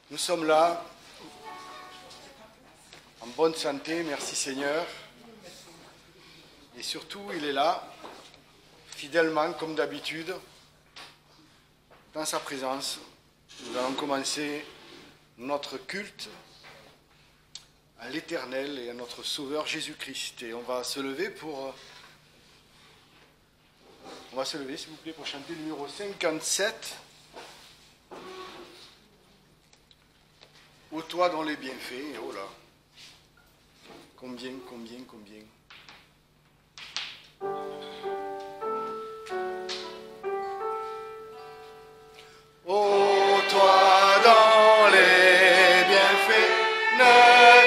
Nous sommes là, en bonne santé, merci Seigneur. Et surtout, il est là, fidèlement, comme d'habitude, dans sa présence. Nous allons commencer notre culte à l'Éternel et à notre Sauveur Jésus-Christ. Et on va se lever s'il vous plaît, pour chanter le numéro 57. Ô toi dont les bienfaits, oh là, combien. Ô toi dont les bienfaits ne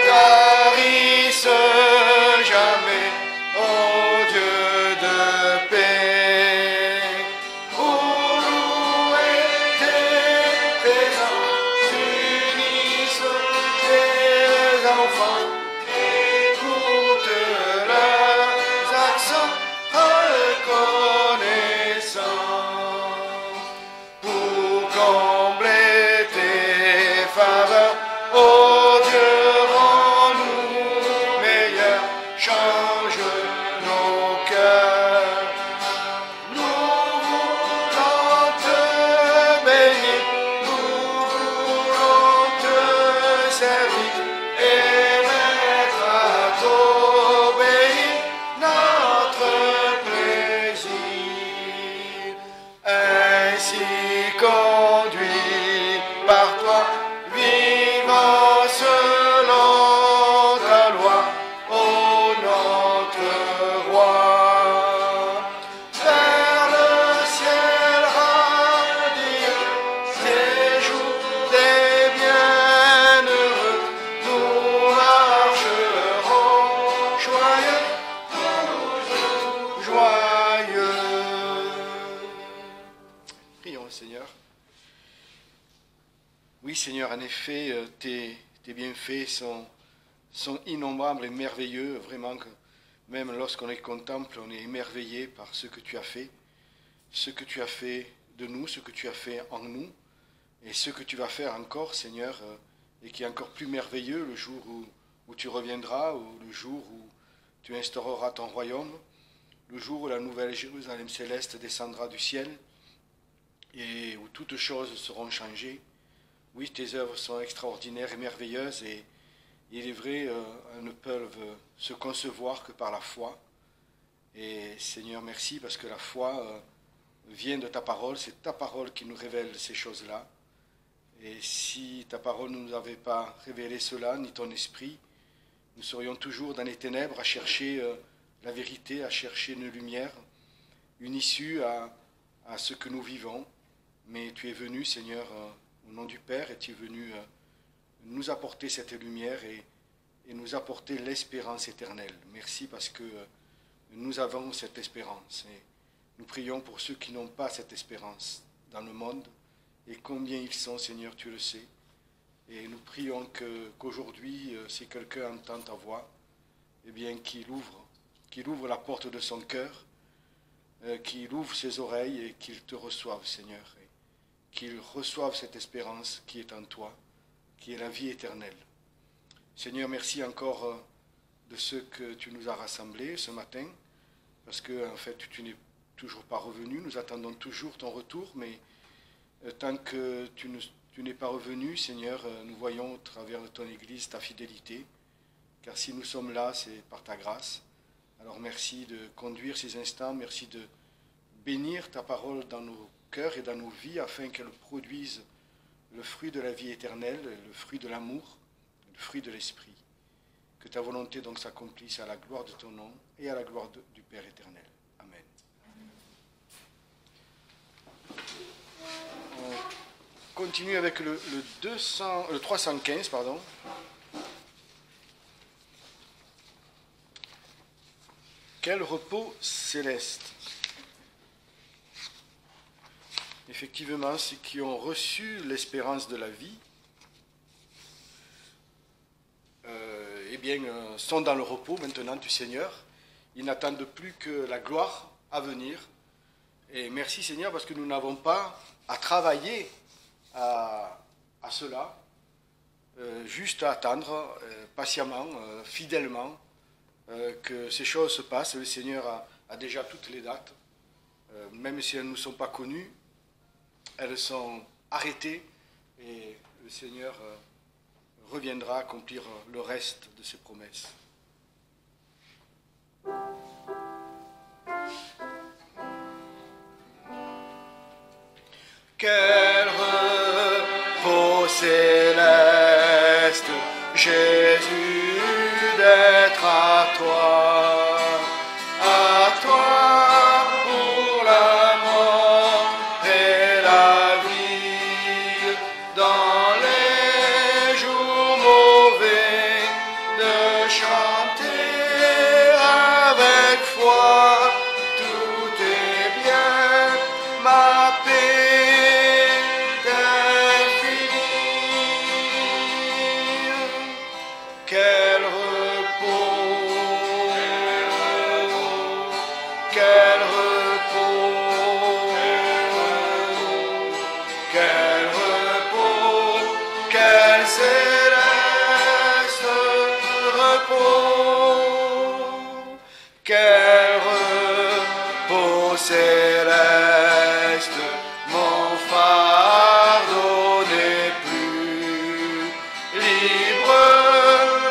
tarissent jamais, ô Dieu de paix, pour louer tes présents, unissent tes enfants, écoute leurs accents reconnaissants. Pour combler tes faveurs, ô Dieu, rends-nous meilleurs, change nos cœurs. Nous voulons te bénir, nous voulons te servir et mettre à t'obéir notre plaisir. Ainsi conduit par toi, vivant selon ta loi, ô notre roi. Vers le ciel radieux, séjour des bienheureux, nous marcherons joyeux, toujours joyeux. Prions, Seigneur. Oui, Seigneur, en effet, tes bienfaits sont innombrables et merveilleux, vraiment que même lorsqu'on les contemple, on est émerveillé par ce que tu as fait de nous, ce que tu as fait en nous, et ce que tu vas faire encore, Seigneur, et qui est encore plus merveilleux le jour où tu reviendras, ou le jour où tu instaureras ton royaume, le jour où la nouvelle Jérusalem céleste descendra du ciel, et où toutes choses seront changées. Oui, tes œuvres sont extraordinaires et merveilleuses, et il est vrai, elles ne peuvent se concevoir que par la foi. Et Seigneur, merci, parce que la foi vient de ta parole, c'est ta parole qui nous révèle ces choses-là. Et si ta parole ne nous avait pas révélé cela, ni ton esprit, nous serions toujours dans les ténèbres à chercher la vérité, à chercher une lumière, une issue à ce que nous vivons. Mais tu es venu, Seigneur, au nom du Père, et tu es venu nous apporter cette lumière et nous apporter l'espérance éternelle. Merci parce que nous avons cette espérance. Et nous prions pour ceux qui n'ont pas cette espérance dans le monde, et combien ils sont, Seigneur, tu le sais. Et nous prions qu'aujourd'hui, si quelqu'un entend ta voix, eh bien qu'il ouvre la porte de son cœur, qu'il ouvre ses oreilles et qu'il te reçoive, Seigneur. Qu'il reçoive cette espérance qui est en toi, qui est la vie éternelle. Seigneur, merci encore de ce que tu nous as rassemblés ce matin, parce que en fait tu n'es toujours pas revenu, nous attendons toujours ton retour, mais tant que tu n'es pas revenu, Seigneur, nous voyons au travers de ton Église ta fidélité, car si nous sommes là, c'est par ta grâce. Alors merci de conduire ces instants, merci de bénir ta parole dans nos cœur et dans nos vies, afin qu'elle produise le fruit de la vie éternelle, le fruit de l'amour, le fruit de l'esprit. Que ta volonté donc s'accomplisse à la gloire de ton nom et à la gloire du Père éternel. Amen. On continue avec le 315, pardon. Quel repos céleste. Effectivement, ceux qui ont reçu l'espérance de la vie, sont dans le repos maintenant du Seigneur. Ils n'attendent plus que la gloire à venir. Et merci Seigneur, parce que nous n'avons pas à travailler à cela. juste à attendre patiemment, fidèlement, que ces choses se passent. Le Seigneur a déjà toutes les dates, même si elles ne nous sont pas connues, elles sont arrêtées et le Seigneur reviendra accomplir le reste de ses promesses. Quel repos céleste, Jésus, d'être à toi pour la mort et la vie, dans les jours mauvais, de chanter avec foi, tout est bien, ma paix d'infini. Quel repos, quel repos, quel repos, quel céleste repos, quel repos céleste, mon fardeau n'est plus libre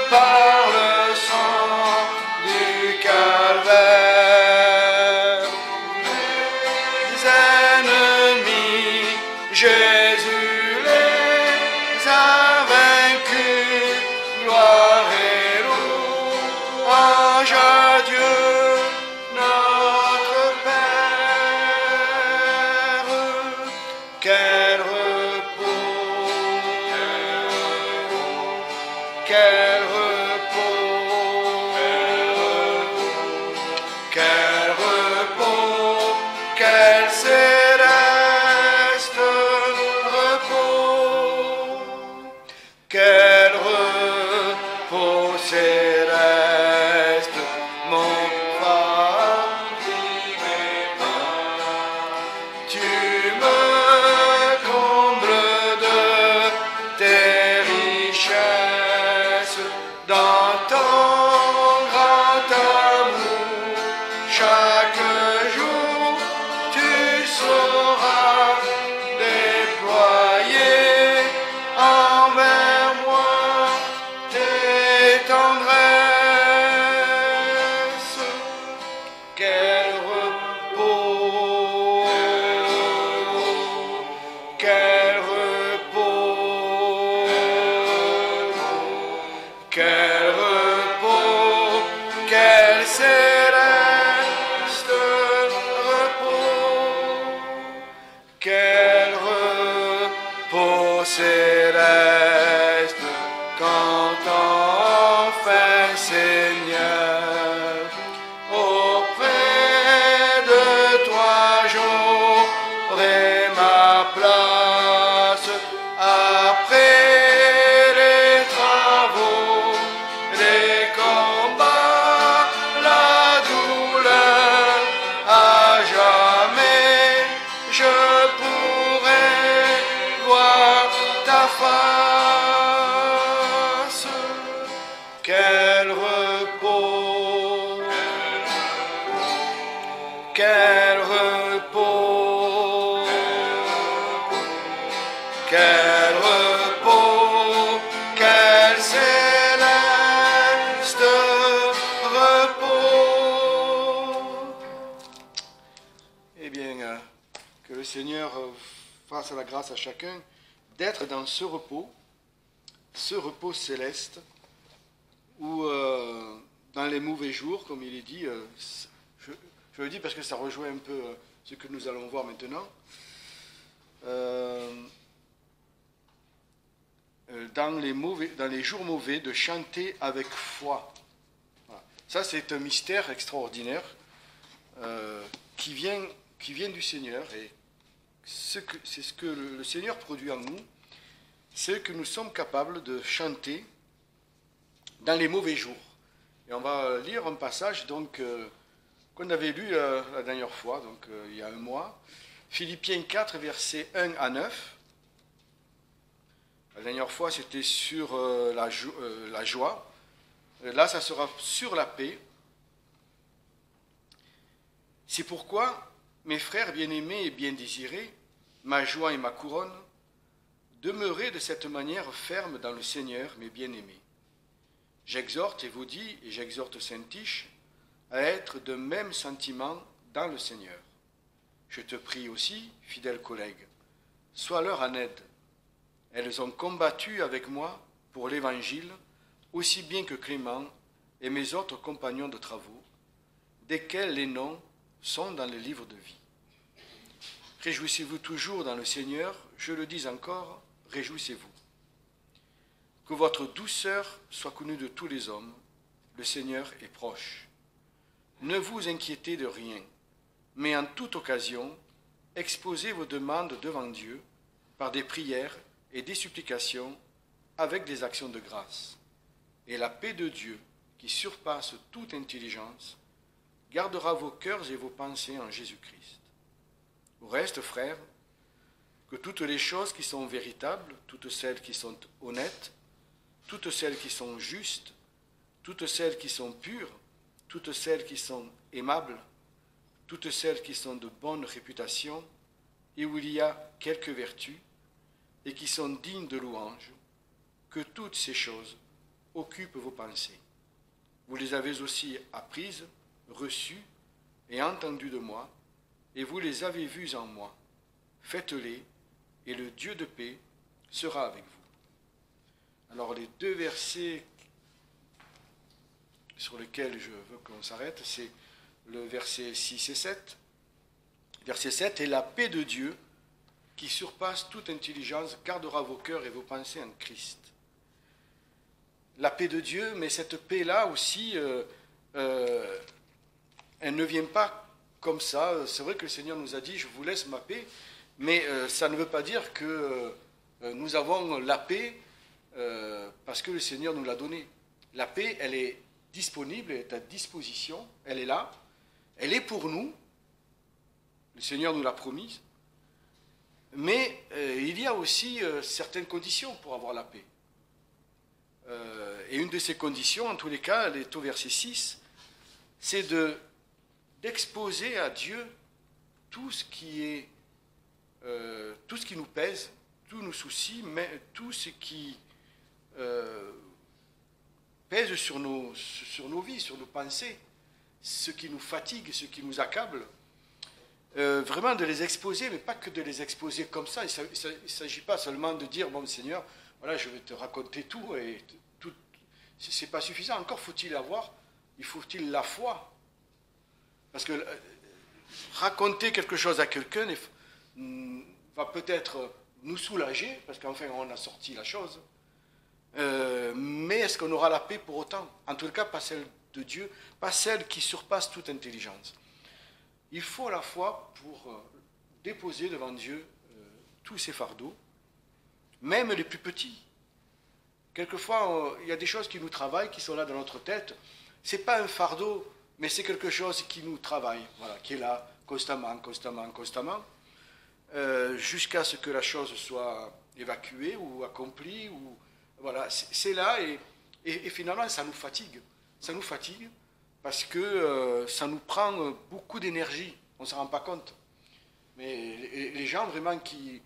par le sang du calvaire. Mes ennemis, Jésus les a vaincus, gloire et louange à Dieu, notre Père. Quel repos, quel repos, quel repos, quel céleste repos, quel repos céleste, mon tu me combles de tes richesses dans ton grand amour. Chaque jour, tu sauras déployer envers moi tes tendresses. Quel repos, quel repos, quel repos, quel céleste repos, quel repos céleste, quand enfin Seigneur, auprès de toi j'aurai ma place, après les travaux, les combats, la douleur, à jamais je pourrai voir ta face. Quel repos, quel repos, quel repos, quel céleste repos. Eh bien, que le Seigneur fasse la grâce à chacun d'être dans ce repos céleste, où dans les mauvais jours, comme il est dit, je le dis parce que ça rejoint un peu ce que nous allons voir maintenant, dans les jours mauvais, de chanter avec foi. Voilà. Ça, c'est un mystère extraordinaire qui vient du Seigneur, et c'est ce que le Seigneur produit en nous, c'est que nous sommes capables de chanter dans les mauvais jours. Et on va lire un passage donc qu'on avait lu la dernière fois, donc il y a un mois, Philippiens 4, versets 1 à 9. La dernière fois, c'était sur la joie. Là, ça sera sur la paix. C'est pourquoi, mes frères bien-aimés et bien désirés, ma joie et ma couronne, demeurez de cette manière ferme dans le Seigneur, mes bien-aimés. J'exhorte et vous dis, et j'exhorte Saint-Tiche, à être de même sentiment dans le Seigneur. Je te prie aussi, fidèles collègues, sois-leur en aide. Elles ont combattu avec moi pour l'Évangile, aussi bien que Clément et mes autres compagnons de travaux, desquels les noms sont dans le livre de vie. Réjouissez-vous toujours dans le Seigneur, je le dis encore, réjouissez-vous. Que votre douceur soit connue de tous les hommes, le Seigneur est proche. Ne vous inquiétez de rien, mais en toute occasion, exposez vos demandes devant Dieu par des prières et des supplications avec des actions de grâce. Et la paix de Dieu, qui surpasse toute intelligence, gardera vos cœurs et vos pensées en Jésus-Christ. Au reste, frères, que toutes les choses qui sont véritables, toutes celles qui sont honnêtes, toutes celles qui sont justes, toutes celles qui sont pures, toutes celles qui sont aimables, toutes celles qui sont de bonne réputation, et où il y a quelques vertus, et qui sont dignes de louange, que toutes ces choses occupent vos pensées. Vous les avez aussi apprises, reçues et entendues de moi, et vous les avez vues en moi. Faites-les, et le Dieu de paix sera avec vous. Alors les deux versets sur lesquels je veux qu'on s'arrête, c'est le verset 6 et 7. Verset 7, « Et la paix de Dieu, qui surpasse toute intelligence, gardera vos cœurs et vos pensées en Christ. » La paix de Dieu, mais cette paix-là aussi, elle ne vient pas comme ça. C'est vrai que le Seigneur nous a dit, je vous laisse ma paix, mais ça ne veut pas dire que nous avons la paix parce que le Seigneur nous l'a donnée. La paix, elle est disponible, elle est à disposition, elle est là, elle est pour nous, le Seigneur nous l'a promise, mais il y a aussi certaines conditions pour avoir la paix. Et une de ces conditions, en tous les cas, elle est au verset 6, c'est d'exposer à Dieu tout ce qui nous pèse, tous nos soucis, mais tout ce qui pèse sur nos vies, sur nos pensées, ce qui nous fatigue, ce qui nous accable, vraiment de les exposer, mais pas que de les exposer comme ça. Il ne s'agit pas seulement de dire, bon Seigneur, voilà, je vais te raconter tout, et tout. C'est pas suffisant. Encore faut-il la foi. Parce que raconter quelque chose à quelqu'un va peut-être nous soulager, parce qu'enfin on a sorti la chose, mais est-ce qu'on aura la paix pour autant? En tout cas, pas celle de Dieu, pas celle qui surpasse toute intelligence. Il faut la foi pour déposer devant Dieu tous ces fardeaux, même les plus petits. Quelquefois, il y a des choses qui nous travaillent, qui sont là dans notre tête. Ce n'est pas un fardeau, mais c'est quelque chose qui nous travaille, voilà, qui est là constamment, jusqu'à ce que la chose soit évacuée ou accomplie. Voilà, c'est là et finalement ça nous fatigue. Ça nous fatigue parce que ça nous prend beaucoup d'énergie. On ne s'en rend pas compte. Mais les gens vraiment qui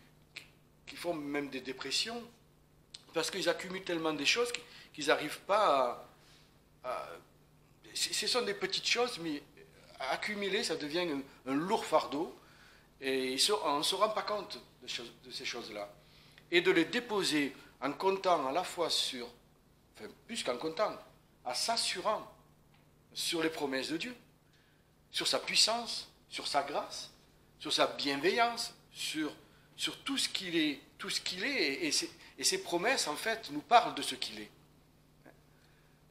font même des dépressions, parce qu'ils accumulent tellement des choses qu'ils n'arrivent pas à... Ce sont des petites choses, mais accumuler, ça devient un lourd fardeau. Et on ne se rend pas compte de ces choses-là. Et de les déposer en comptant à la fois plus qu'en comptant, en s'assurant sur les promesses de Dieu, sur sa puissance, sur sa grâce, sur sa bienveillance, sur tout ce qu'il est, et ses promesses, en fait, nous parlent de ce qu'il est.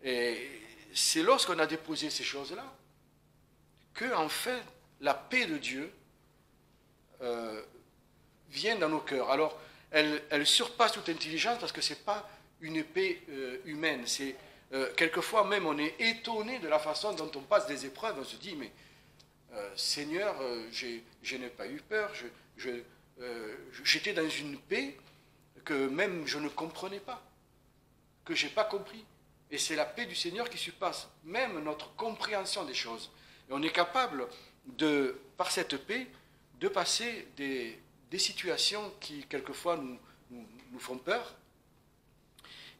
Et c'est lorsqu'on a déposé ces choses-là que, en fait, la paix de Dieu vient dans nos cœurs. Alors, elle surpasse toute intelligence parce que ce n'est pas une paix humaine. Quelquefois même, on est étonné de la façon dont on passe des épreuves. On se dit, mais Seigneur, je n'ai pas eu peur. J'étais dans une paix que même je ne comprenais pas, que je n'ai pas compris. Et c'est la paix du Seigneur qui surpasse même notre compréhension des choses. Et on est capable, par cette paix, de passer des situations qui, quelquefois, nous font peur.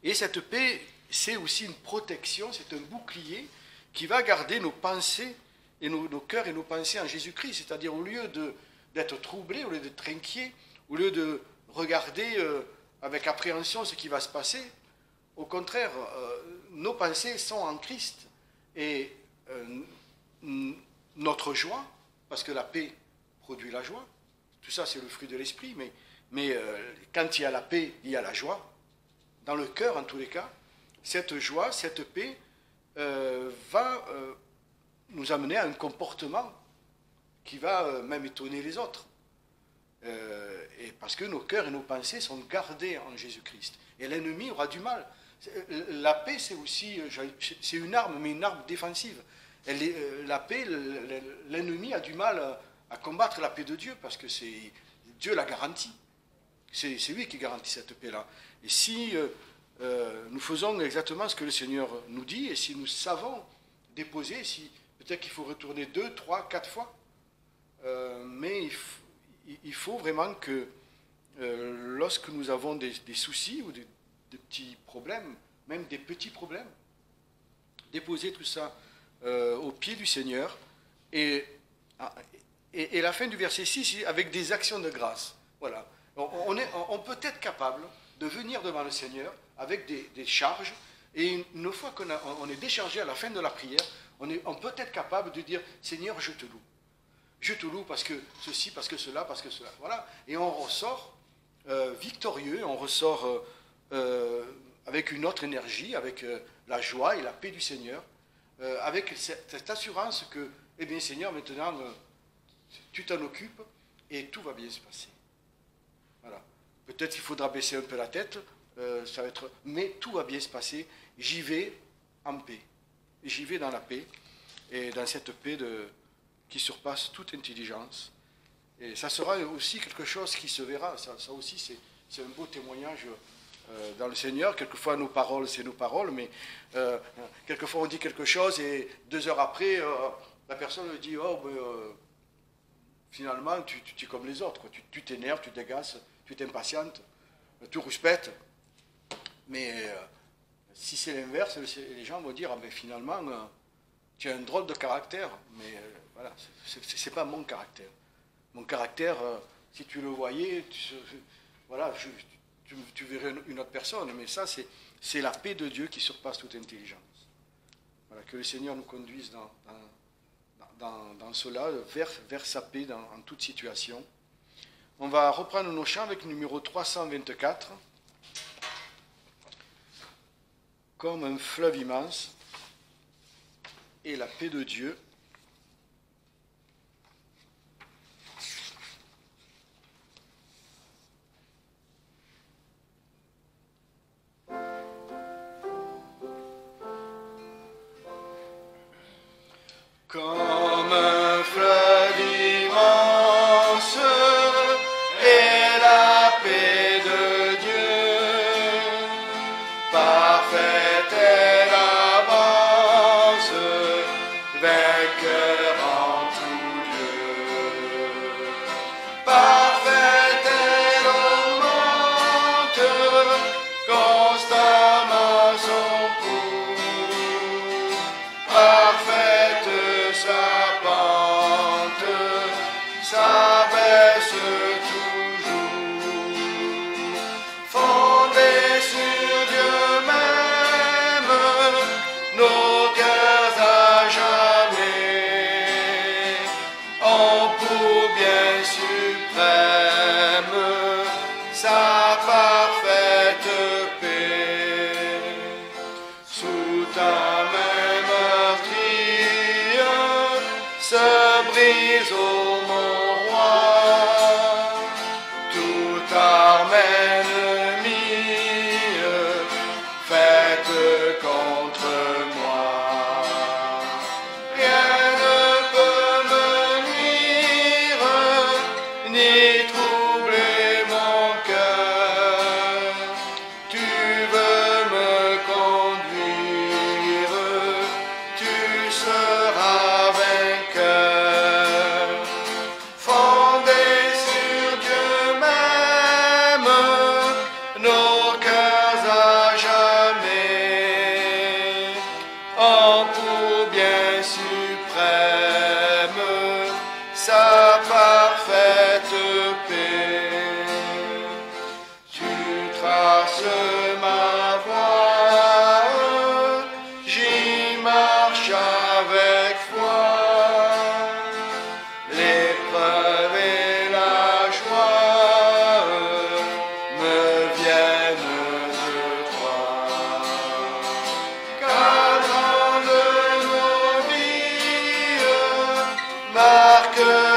Et cette paix, c'est aussi une protection, c'est un bouclier qui va garder nos pensées, et nos cœurs et nos pensées en Jésus-Christ. C'est-à-dire, au lieu d'être troublés, au lieu d'être inquiets, au lieu de regarder avec appréhension ce qui va se passer, au contraire, nos pensées sont en Christ. Et notre joie, parce que la paix produit la joie, tout ça c'est le fruit de l'esprit, mais quand il y a la paix, il y a la joie. Dans le cœur, en tous les cas, cette joie, cette paix va nous amener à un comportement qui va même étonner les autres. Et parce que nos cœurs et nos pensées sont gardés en Jésus-Christ. Et l'ennemi aura du mal. La paix, c'est aussi, c'est une arme, mais une arme défensive. La paix, l'ennemi a du mal à combattre la paix de Dieu, parce que Dieu la garantit. C'est lui qui garantit cette paix-là. Et si nous faisons exactement ce que le Seigneur nous dit, et si nous savons déposer, si peut-être qu'il faut retourner 2, 3, 4 fois, mais il faut vraiment que lorsque nous avons des soucis ou des petits problèmes, même des petits problèmes, déposer tout ça au pied du Seigneur. Et la fin du verset 6, avec des actions de grâce. Voilà. On peut être capable de venir devant le Seigneur avec des charges, et une fois qu'on est déchargé à la fin de la prière, on peut être capable de dire « Seigneur, je te loue. Je te loue parce que ceci, parce que cela, parce que cela. » Voilà. Et on ressort victorieux, on ressort avec une autre énergie, avec la joie et la paix du Seigneur, avec cette assurance que, eh bien Seigneur, maintenant, tu t'en occupes et tout va bien se passer. Voilà. Peut-être qu'il faudra baisser un peu la tête, ça va être, mais tout va bien se passer. J'y vais en paix. J'y vais dans la paix, et dans cette paix qui surpasse toute intelligence. Et ça sera aussi quelque chose qui se verra. Ça aussi, c'est un beau témoignage dans le Seigneur. Quelquefois, nos paroles, c'est nos paroles, mais quelquefois, on dit quelque chose, et 2 heures après, la personne dit « Oh, finalement, tu es comme les autres. Quoi. Tu t'énerves, tu t'agaces, tu t'impatientes, tu rouspètes. » Mais si c'est l'inverse, les gens vont dire « Ah, mais finalement, tu as un drôle de caractère. » Mais voilà, c'est pas mon caractère. Mon caractère, si tu le voyais, voilà, tu verrais une autre personne. Mais ça, c'est la paix de Dieu qui surpasse toute intelligence. Voilà, que le Seigneur nous conduise dans cela, vers sa paix en toute situation. On va reprendre nos chants avec le numéro 324. Comme un fleuve immense, et la paix de Dieu. Comme un fleuve immense, et la paix de Dieu, parfaite est l'avance, vainqueur en tout Dieu. Parfaite elle augmente constamment son cours. Parfaite sa pente, s'abaisse toujours. Fondée sur Dieu même, nos cœurs à jamais ont pour bien suprême sa parfaite paix. Sous ta main meurtrière se brise, ô mon roi, toute arme ennemie faite contre moi. Rien ne peut me nuire, ni troubler mon cœur.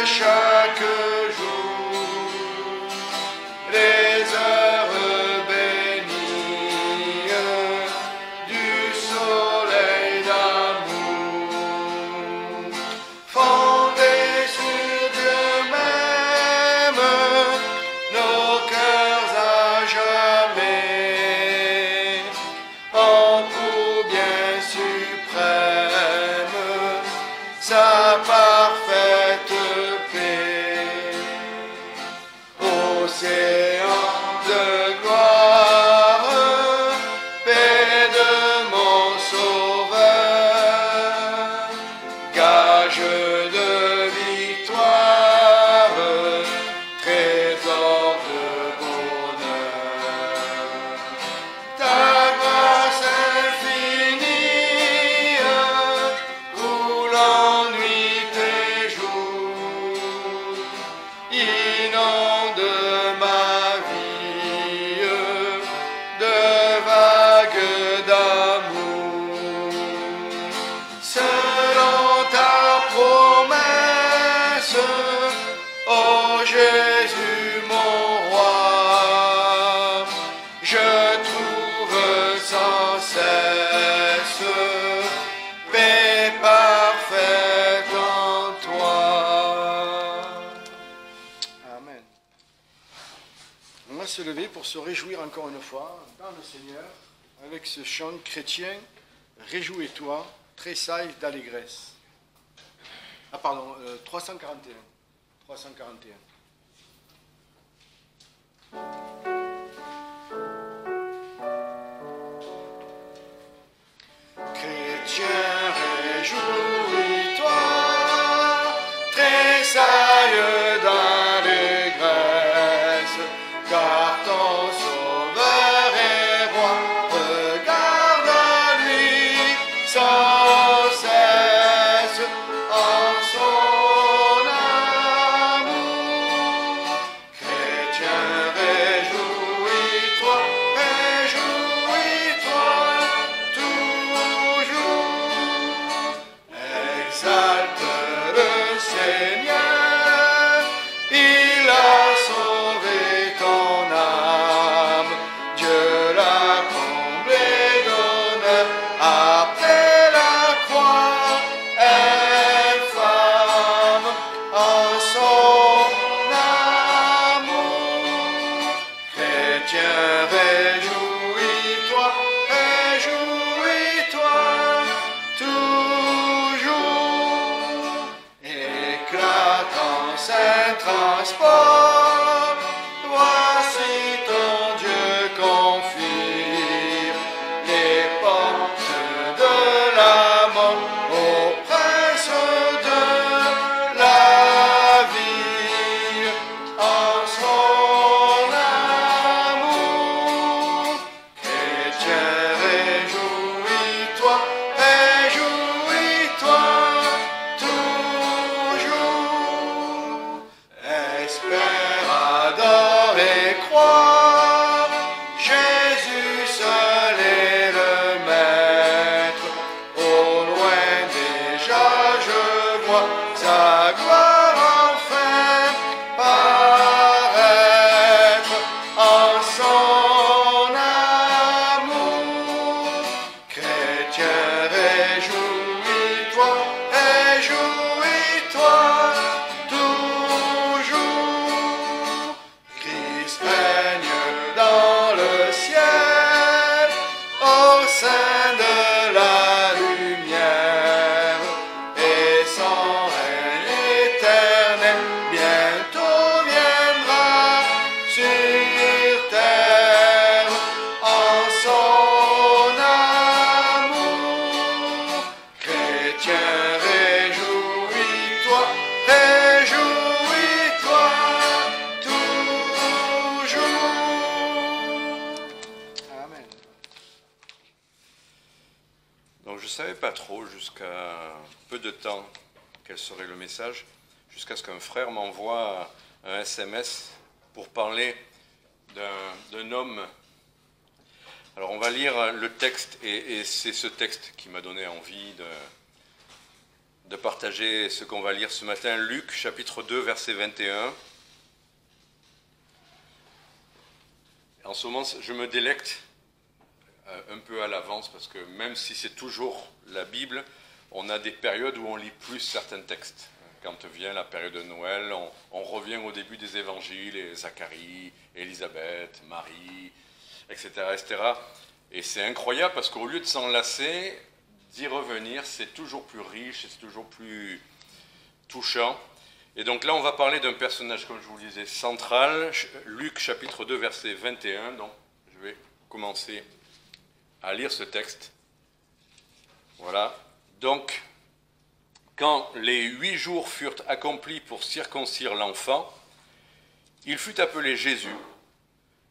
chaque jour, les heures bénies du soleil d'amour, fondés sur Dieu même, nos cœurs à jamais, en pour bien suprême, sa parfaite paix. Océan de gloire, paix de mon sauveur, gage de victoire, trésor de bonheur. Ta grâce infinie coule en nuit et jour, inonde ma vie de vagues d'amour. Selon ta promesse, ô Jésus mon roi, je trouve sans cesse paix parfaite en toi. Amen. On va se lever pour se réjouir encore une fois dans le Seigneur avec ce chant chrétien. Réjouis-toi, tressaille d'allégresse. Ah pardon, 341. 341. Chrétien, réjouis-toi, tressaille d'allégresse, car ton Sauveur est roi. Regarde à lui sans cesse en son amour. Chrétien, réjouis-toi, réjouis-toi toujours. Exalte le Seigneur, il a sauvé ton âme. Dieu l'a comblé d'honneur après la croix, infâme en son amour. Chrétien, réjouis-toi, réjouis-toi toujours. Éclate en saint transport, voici ton Dieu confie les portes de la mort au prince de la vie en son amour. Chrétien, réjouis-toi, réjouis-toi toujours. Espère, adore et crois, Jésus seul est le Maître. Au loin déjà je vois sa gloire enfin paraître en son amour. Chrétien, réjouis-toi, réjouis-toi toujours. Christ règne dans le ciel, au sein de la lumière, et son règne éternel bientôt viendra sur terre en son amour. Chrétien, réjouis-toi, réjouis-toi toujours. Amen. Donc je ne savais pas trop jusqu'à peu de temps quel serait le message, jusqu'à ce qu'un frère m'envoie un SMS pour parler d'un homme. Alors on va lire le texte, et c'est ce texte qui m'a donné envie de partager ce qu'on va lire ce matin, Luc chapitre 2, verset 21. En ce moment, je me délecte un peu à l'avance parce que même si c'est toujours la Bible, on a des périodes où on lit plus certains textes. Quand vient la période de Noël, on revient au début des évangiles, et Zacharie, Élisabeth, Marie, etc., etc. Et c'est incroyable parce qu'au lieu de s'en lasser, d'y revenir, c'est toujours plus riche, c'est toujours plus touchant. Et donc là, on va parler d'un personnage, comme je vous le disais, central, Luc chapitre 2, verset 21. Donc, je vais commencer à lire ce texte. Voilà. Donc, quand les 8 jours furent accomplis pour circoncire l'enfant, il fut appelé Jésus,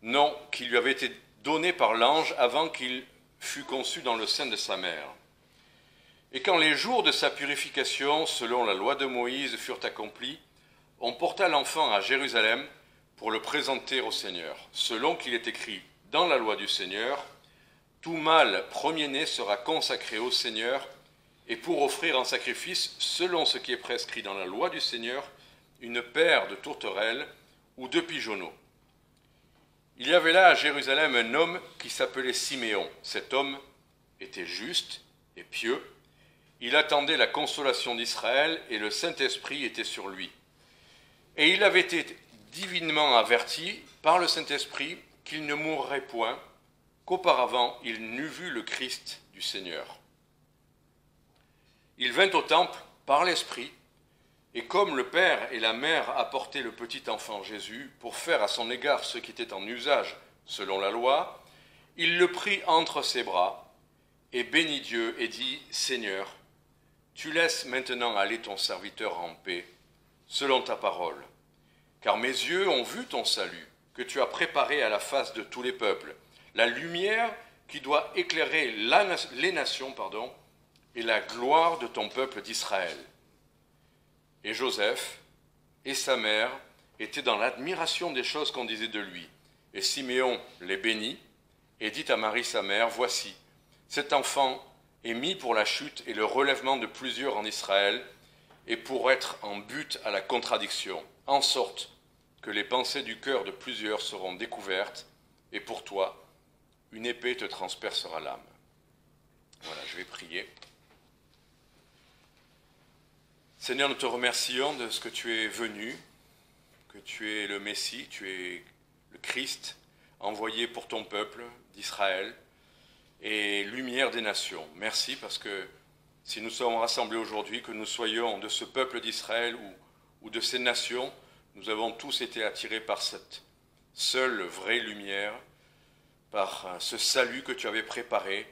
nom qui lui avait été donné par l'ange avant qu'il fût conçu dans le sein de sa mère. Et quand les jours de sa purification, selon la loi de Moïse, furent accomplis, on porta l'enfant à Jérusalem pour le présenter au Seigneur, selon qu'il est écrit dans la loi du Seigneur, « Tout mâle premier-né sera consacré au Seigneur, et pour offrir en sacrifice, selon ce qui est prescrit dans la loi du Seigneur, une paire de tourterelles ou 2 pigeonneaux. » Il y avait là à Jérusalem un homme qui s'appelait Siméon. Cet homme était juste et pieux. Il attendait la consolation d'Israël et le Saint-Esprit était sur lui. Et il avait été divinement averti par le Saint-Esprit qu'il ne mourrait point, qu'auparavant il n'eût vu le Christ du Seigneur. Il vint au temple par l'Esprit, et comme le père et la mère apportaient le petit enfant Jésus pour faire à son égard ce qui était en usage selon la loi, il le prit entre ses bras et bénit Dieu et dit « Seigneur, tu laisses maintenant aller ton serviteur en paix, selon ta parole, car mes yeux ont vu ton salut, que tu as préparé à la face de tous les peuples, la lumière qui doit éclairer les nations, et la gloire de ton peuple d'Israël. » Et Joseph et sa mère étaient dans l'admiration des choses qu'on disait de lui. Et Siméon les bénit et dit à Marie sa mère, « Voici, cet enfant est mis pour la chute et le relèvement de plusieurs en Israël, et pour être en but à la contradiction, en sorte que les pensées du cœur de plusieurs seront découvertes, et pour toi, une épée te transpercera l'âme. » Voilà, je vais prier. Seigneur, nous te remercions de ce que tu es venu, que tu es le Messie, tu es le Christ, envoyé pour ton peuple d'Israël et lumière des nations. Merci parce que si nous sommes rassemblés aujourd'hui, que nous soyons de ce peuple d'Israël ou de ces nations, nous avons tous été attirés par cette seule vraie lumière, par ce salut que tu avais préparé.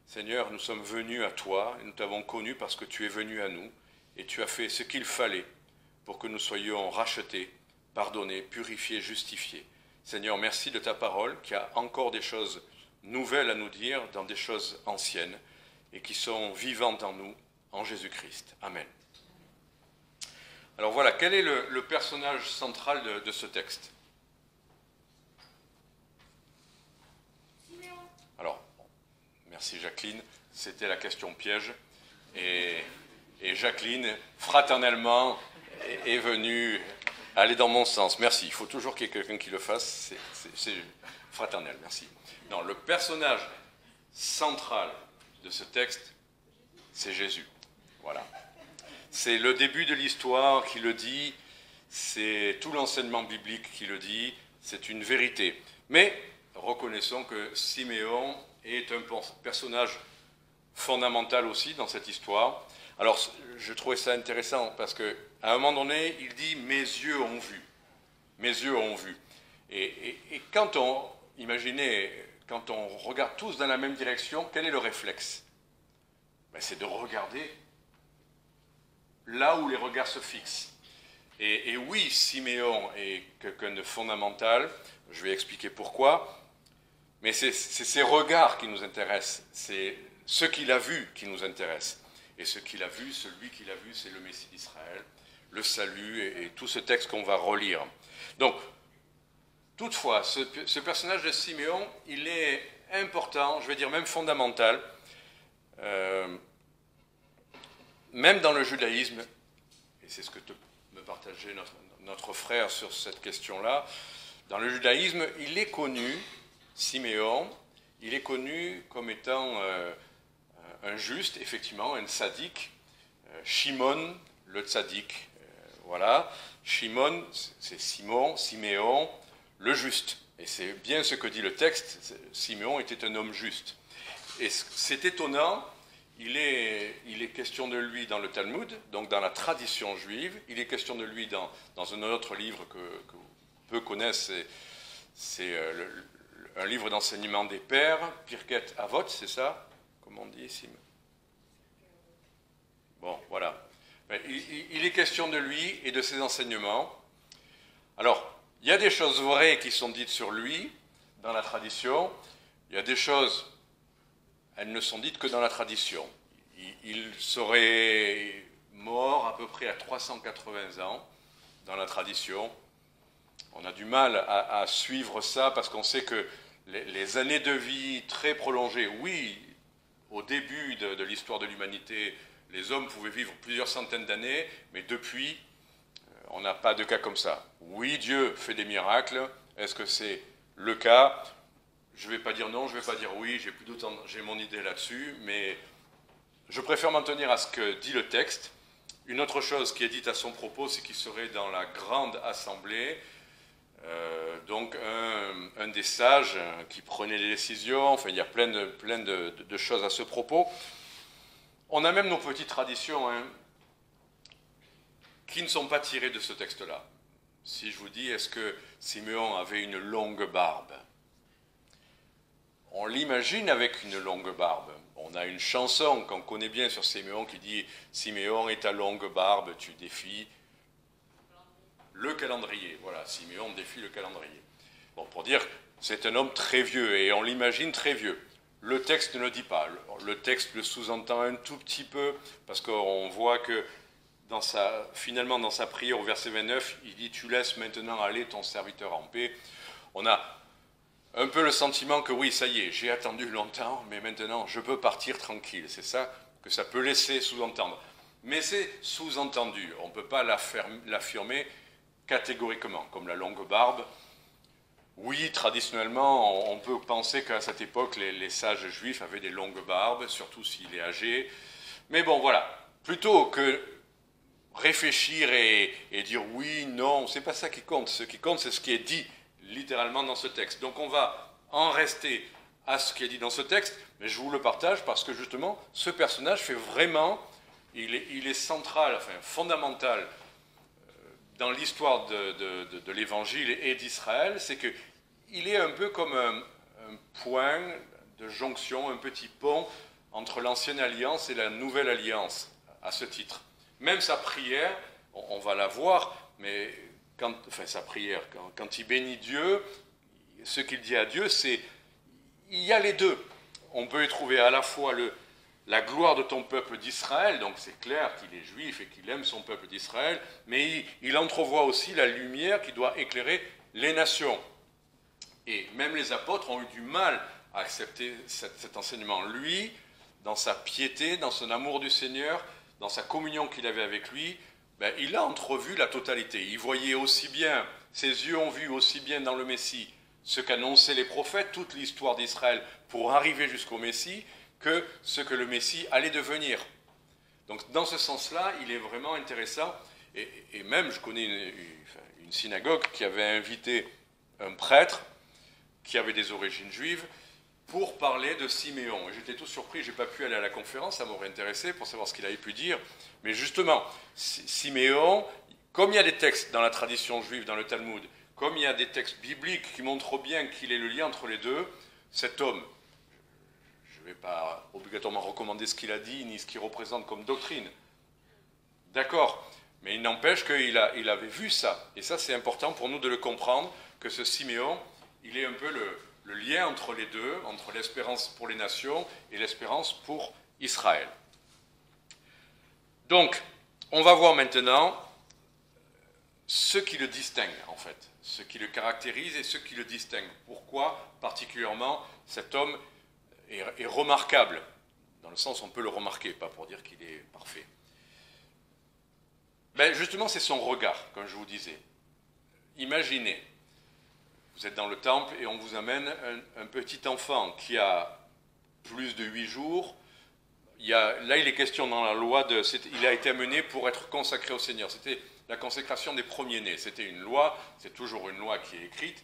Seigneur, nous sommes venus à toi et nous t'avons connu parce que tu es venu à nous. Et tu as fait ce qu'il fallait pour que nous soyons rachetés, pardonnés, purifiés, justifiés. Seigneur, merci de ta parole qui a encore des choses nouvelles à nous dire dans des choses anciennes et qui sont vivantes en nous, en Jésus-Christ. Amen. Alors voilà, quel est le personnage central de ce texte? Alors, merci Jacqueline, c'était la question piège. Et Jacqueline, fraternellement, est venue aller dans mon sens. Merci. Il faut toujours qu'il y ait quelqu'un qui le fasse. C'est fraternel. Merci. Non, le personnage central de ce texte, c'est Jésus. Voilà. C'est le début de l'histoire qui le dit. C'est tout l'enseignement biblique qui le dit. C'est une vérité. Mais reconnaissons que Siméon est un personnage fondamental aussi dans cette histoire. Alors, je trouvais ça intéressant parce qu'à un moment donné, il dit « mes yeux ont vu ». Mes yeux ont vu. Et quand on, imaginez, quand on regarde tous dans la même direction, quel est le réflexe? Ben, c'est de regarder là où les regards se fixent. Et oui, Siméon est quelqu'un de fondamental, je vais expliquer pourquoi, mais c'est ses regards qui nous intéressent, c'est ce qu'il a vu qui nous intéresse. Et ce qu'il a vu, celui qu'il a vu, c'est le Messie d'Israël, le salut et tout ce texte qu'on va relire. Donc, toutefois, ce personnage de Siméon, il est important, je vais dire même fondamental, même dans le judaïsme, et c'est ce que me partageait notre frère sur cette question-là, dans le judaïsme, il est connu, Siméon, il est connu comme étant un juste, effectivement, un tzaddik, Shimon, le tzaddik, voilà, Shimon, c'est Simon, Siméon, le juste. Et c'est bien ce que dit le texte, Siméon était un homme juste. Et c'est étonnant, il est question de lui dans le Talmud, donc dans la tradition juive, il est question de lui dans un autre livre que peu connaissent, c'est un livre d'enseignement des pères, Pirkei Avot, c'est ça? Comment on dit ici? Bon, voilà. Il est question de lui et de ses enseignements. Alors, il y a des choses vraies qui sont dites sur lui, dans la tradition. Il y a des choses, elles ne sont dites que dans la tradition. Il serait mort à peu près à 380 ans, dans la tradition. On a du mal à suivre ça, parce qu'on sait que les années de vie très prolongées, oui, au début de l'histoire de l'humanité, les hommes pouvaient vivre plusieurs centaines d'années, mais depuis, on n'a pas de cas comme ça. Oui, Dieu fait des miracles. Est-ce que c'est le cas? Je ne vais pas dire non, je ne vais pas dire oui, j'ai mon idée là-dessus, mais je préfère m'en tenir à ce que dit le texte. Une autre chose qui est dite à son propos, c'est qu'il serait dans la grande assemblée, donc un des sages qui prenait les décisions. Enfin, il y a plein de choses à ce propos. On a même nos petites traditions, qui ne sont pas tirées de ce texte-là. Si je vous dis, est-ce que Siméon avait une longue barbe? On l'imagine avec une longue barbe. On a une chanson qu'on connaît bien sur Siméon qui dit « Siméon et ta longue barbe, tu défies le calendrier ». Voilà, Siméon défie le calendrier. Bon, pour dire, c'est un homme très vieux, et on l'imagine très vieux. Le texte ne le dit pas. Le texte le sous-entend un tout petit peu, parce qu'on voit que finalement, dans sa prière au verset 29, il dit « Tu laisses maintenant aller ton serviteur en paix ». On a un peu le sentiment que oui, ça y est, j'ai attendu longtemps, mais maintenant je peux partir tranquille. C'est ça que ça peut laisser sous-entendre. Mais c'est sous-entendu. On ne peut pas l'affirmer catégoriquement, comme la longue barbe. Oui, traditionnellement, on peut penser qu'à cette époque, les sages juifs avaient des longues barbes, surtout s'il est âgé. Mais bon, voilà. Plutôt que réfléchir et dire oui, non, c'est pas ça qui compte. Ce qui compte, c'est ce qui est dit littéralement dans ce texte. Donc on va en rester à ce qui est dit dans ce texte, mais je vous le partage parce que justement, ce personnage fait vraiment, il est central, enfin fondamental dans l'histoire de l'Évangile et d'Israël, c'est qu'il est un peu comme un point de jonction, un petit pont entre l'ancienne alliance et la nouvelle alliance, à ce titre. Même sa prière, on va la voir, mais sa prière, quand il bénit Dieu, ce qu'il dit à Dieu, c'est, il y a les deux. On peut y trouver à la fois la gloire de ton peuple d'Israël, donc c'est clair qu'il est juif et qu'il aime son peuple d'Israël, mais il entrevoit aussi la lumière qui doit éclairer les nations. Et même les apôtres ont eu du mal à accepter cet enseignement. Lui, dans sa piété, dans son amour du Seigneur, dans sa communion qu'il avait avec lui, il a entrevu la totalité. Il voyait aussi bien, ses yeux ont vu aussi bien dans le Messie ce qu'annonçaient les prophètes, toute l'histoire d'Israël pour arriver jusqu'au Messie, que ce que le Messie allait devenir. Donc dans ce sens-là, il est vraiment intéressant. Et même, je connais une synagogue qui avait invité un prêtre qui avait des origines juives pour parler de Siméon. Et j'étais tout surpris, je n'ai pas pu aller à la conférence, ça m'aurait intéressé pour savoir ce qu'il avait pu dire. Mais justement, Siméon, comme il y a des textes dans la tradition juive, dans le Talmud, comme il y a des textes bibliques qui montrent bien qu'il est le lien entre les deux, cet homme, je ne vais pas obligatoirement recommander ce qu'il a dit, ni ce qu'il représente comme doctrine. D'accord, mais il n'empêche qu'il avait vu ça. Et ça, c'est important pour nous de le comprendre, que ce Siméon, il est un peu le lien entre les deux, entre l'espérance pour les nations et l'espérance pour Israël. Donc, on va voir maintenant ce qui le distingue, en fait, ce qui le caractérise et ce qui le distingue. Pourquoi, particulièrement, cet homme est remarquable, dans le sens où on peut le remarquer, pas pour dire qu'il est parfait. Ben justement, c'est son regard, comme je vous disais. Imaginez, vous êtes dans le temple et on vous amène un petit enfant qui a plus de 8 jours. Là, il est question dans la loi, il a été amené pour être consacré au Seigneur. C'était la consécration des premiers-nés. C'était une loi, c'est toujours une loi qui est écrite.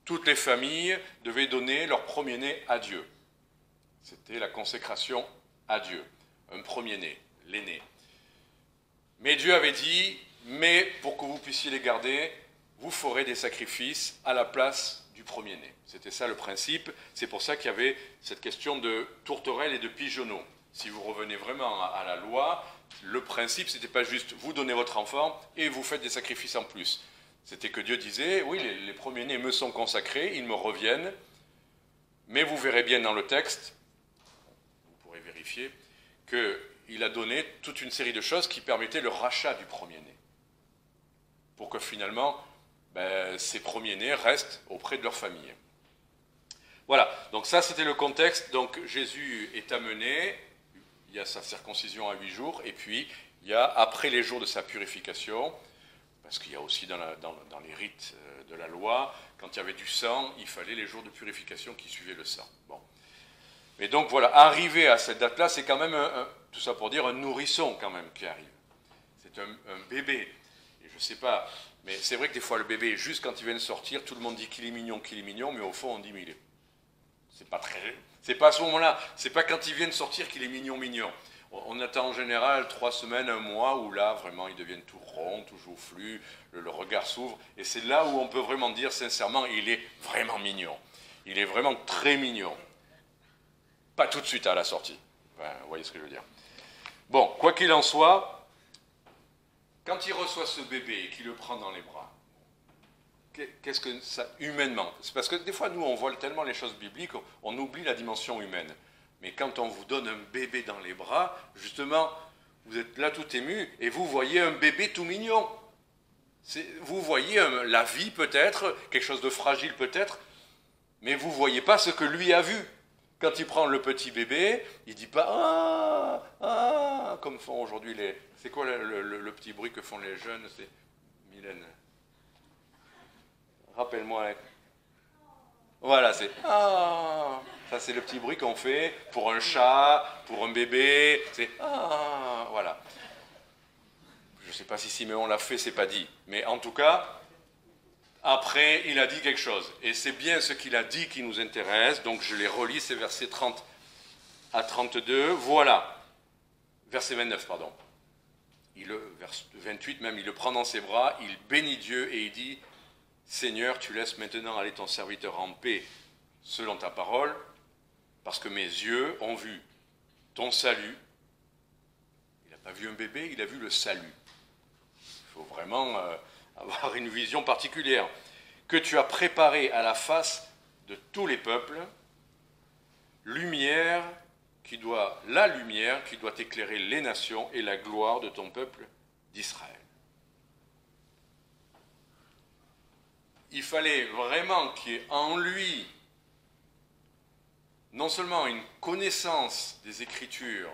Toutes les familles devaient donner leur premier-né à Dieu. C'était la consécration à Dieu. Un premier-né, l'aîné. Mais Dieu avait dit, mais pour que vous puissiez les garder, vous ferez des sacrifices à la place du premier-né. C'était ça le principe. C'est pour ça qu'il y avait cette question de tourterelle et de pigeonneau. Si vous revenez vraiment à la loi, le principe, ce n'était pas juste vous donnez votre enfant et vous faites des sacrifices en plus. C'était que Dieu disait, oui, les premiers-nés me sont consacrés, ils me reviennent, mais vous verrez bien dans le texte, vous pourrez vérifier, qu'il a donné toute une série de choses qui permettaient le rachat du premier-né. Pour que finalement, ces premiers-nés restent auprès de leur famille. Voilà, donc ça c'était le contexte. Donc Jésus est amené, il y a sa circoncision à 8 jours, et puis il y a après les jours de sa purification, parce qu'il y a aussi dans les rites de la loi, quand il y avait du sang, il fallait les jours de purification qui suivaient le sang. Bon. Et donc voilà, arrivé à cette date-là, c'est quand même, tout ça pour dire, un nourrisson quand même qui arrive. C'est un bébé. Et je ne sais pas, mais c'est vrai que des fois le bébé, juste quand il vient de sortir, tout le monde dit qu'il est mignon, mais au fond on dit mais il est... C'est pas à ce moment-là, c'est pas quand il vient de sortir qu'il est mignon. On attend en général 3 semaines, 1 mois, où là, vraiment, ils deviennent tout ronds, tout joufflus, le regard s'ouvre, et c'est là où on peut vraiment dire, sincèrement, il est vraiment mignon. Il est vraiment très mignon. Pas tout de suite à la sortie. Enfin, vous voyez ce que je veux dire. Bon, quoi qu'il en soit, quand il reçoit ce bébé et qu'il le prend dans les bras, qu'est-ce que ça, humainement? C'est parce que des fois, nous, on voit tellement les choses bibliques, on oublie la dimension humaine. Mais quand on vous donne un bébé dans les bras, justement, vous êtes là tout ému, et vous voyez un bébé tout mignon. Vous voyez la vie peut-être, quelque chose de fragile peut-être, mais vous ne voyez pas ce que lui a vu. Quand il prend le petit bébé, il ne dit pas « Ah !» comme font aujourd'hui les... C'est quoi le petit bruit que font les jeunes? C'est Mylène. Rappelle-moi. Voilà, c'est « Ah !» Ça, c'est le petit bruit qu'on fait pour un chat, pour un bébé. C'est « Ah !» Voilà. Je ne sais pas si Siméon l'a fait, c'est pas dit. Mais en tout cas, après, il a dit quelque chose. Et c'est bien ce qu'il a dit qui nous intéresse. Donc, je les relis, c'est versets 30 à 32. Voilà. Verset 29, pardon. Verset 28 même, il le prend dans ses bras, il bénit Dieu et il dit « Seigneur, tu laisses maintenant aller ton serviteur en paix selon ta parole, parce que mes yeux ont vu ton salut. » Il n'a pas vu un bébé, il a vu le salut. Il faut vraiment avoir une vision particulière. Que tu as préparé à la face de tous les peuples, la lumière qui doit éclairer les nations et la gloire de ton peuple d'Israël. Il fallait vraiment qu'il y ait en lui non seulement une connaissance des Écritures,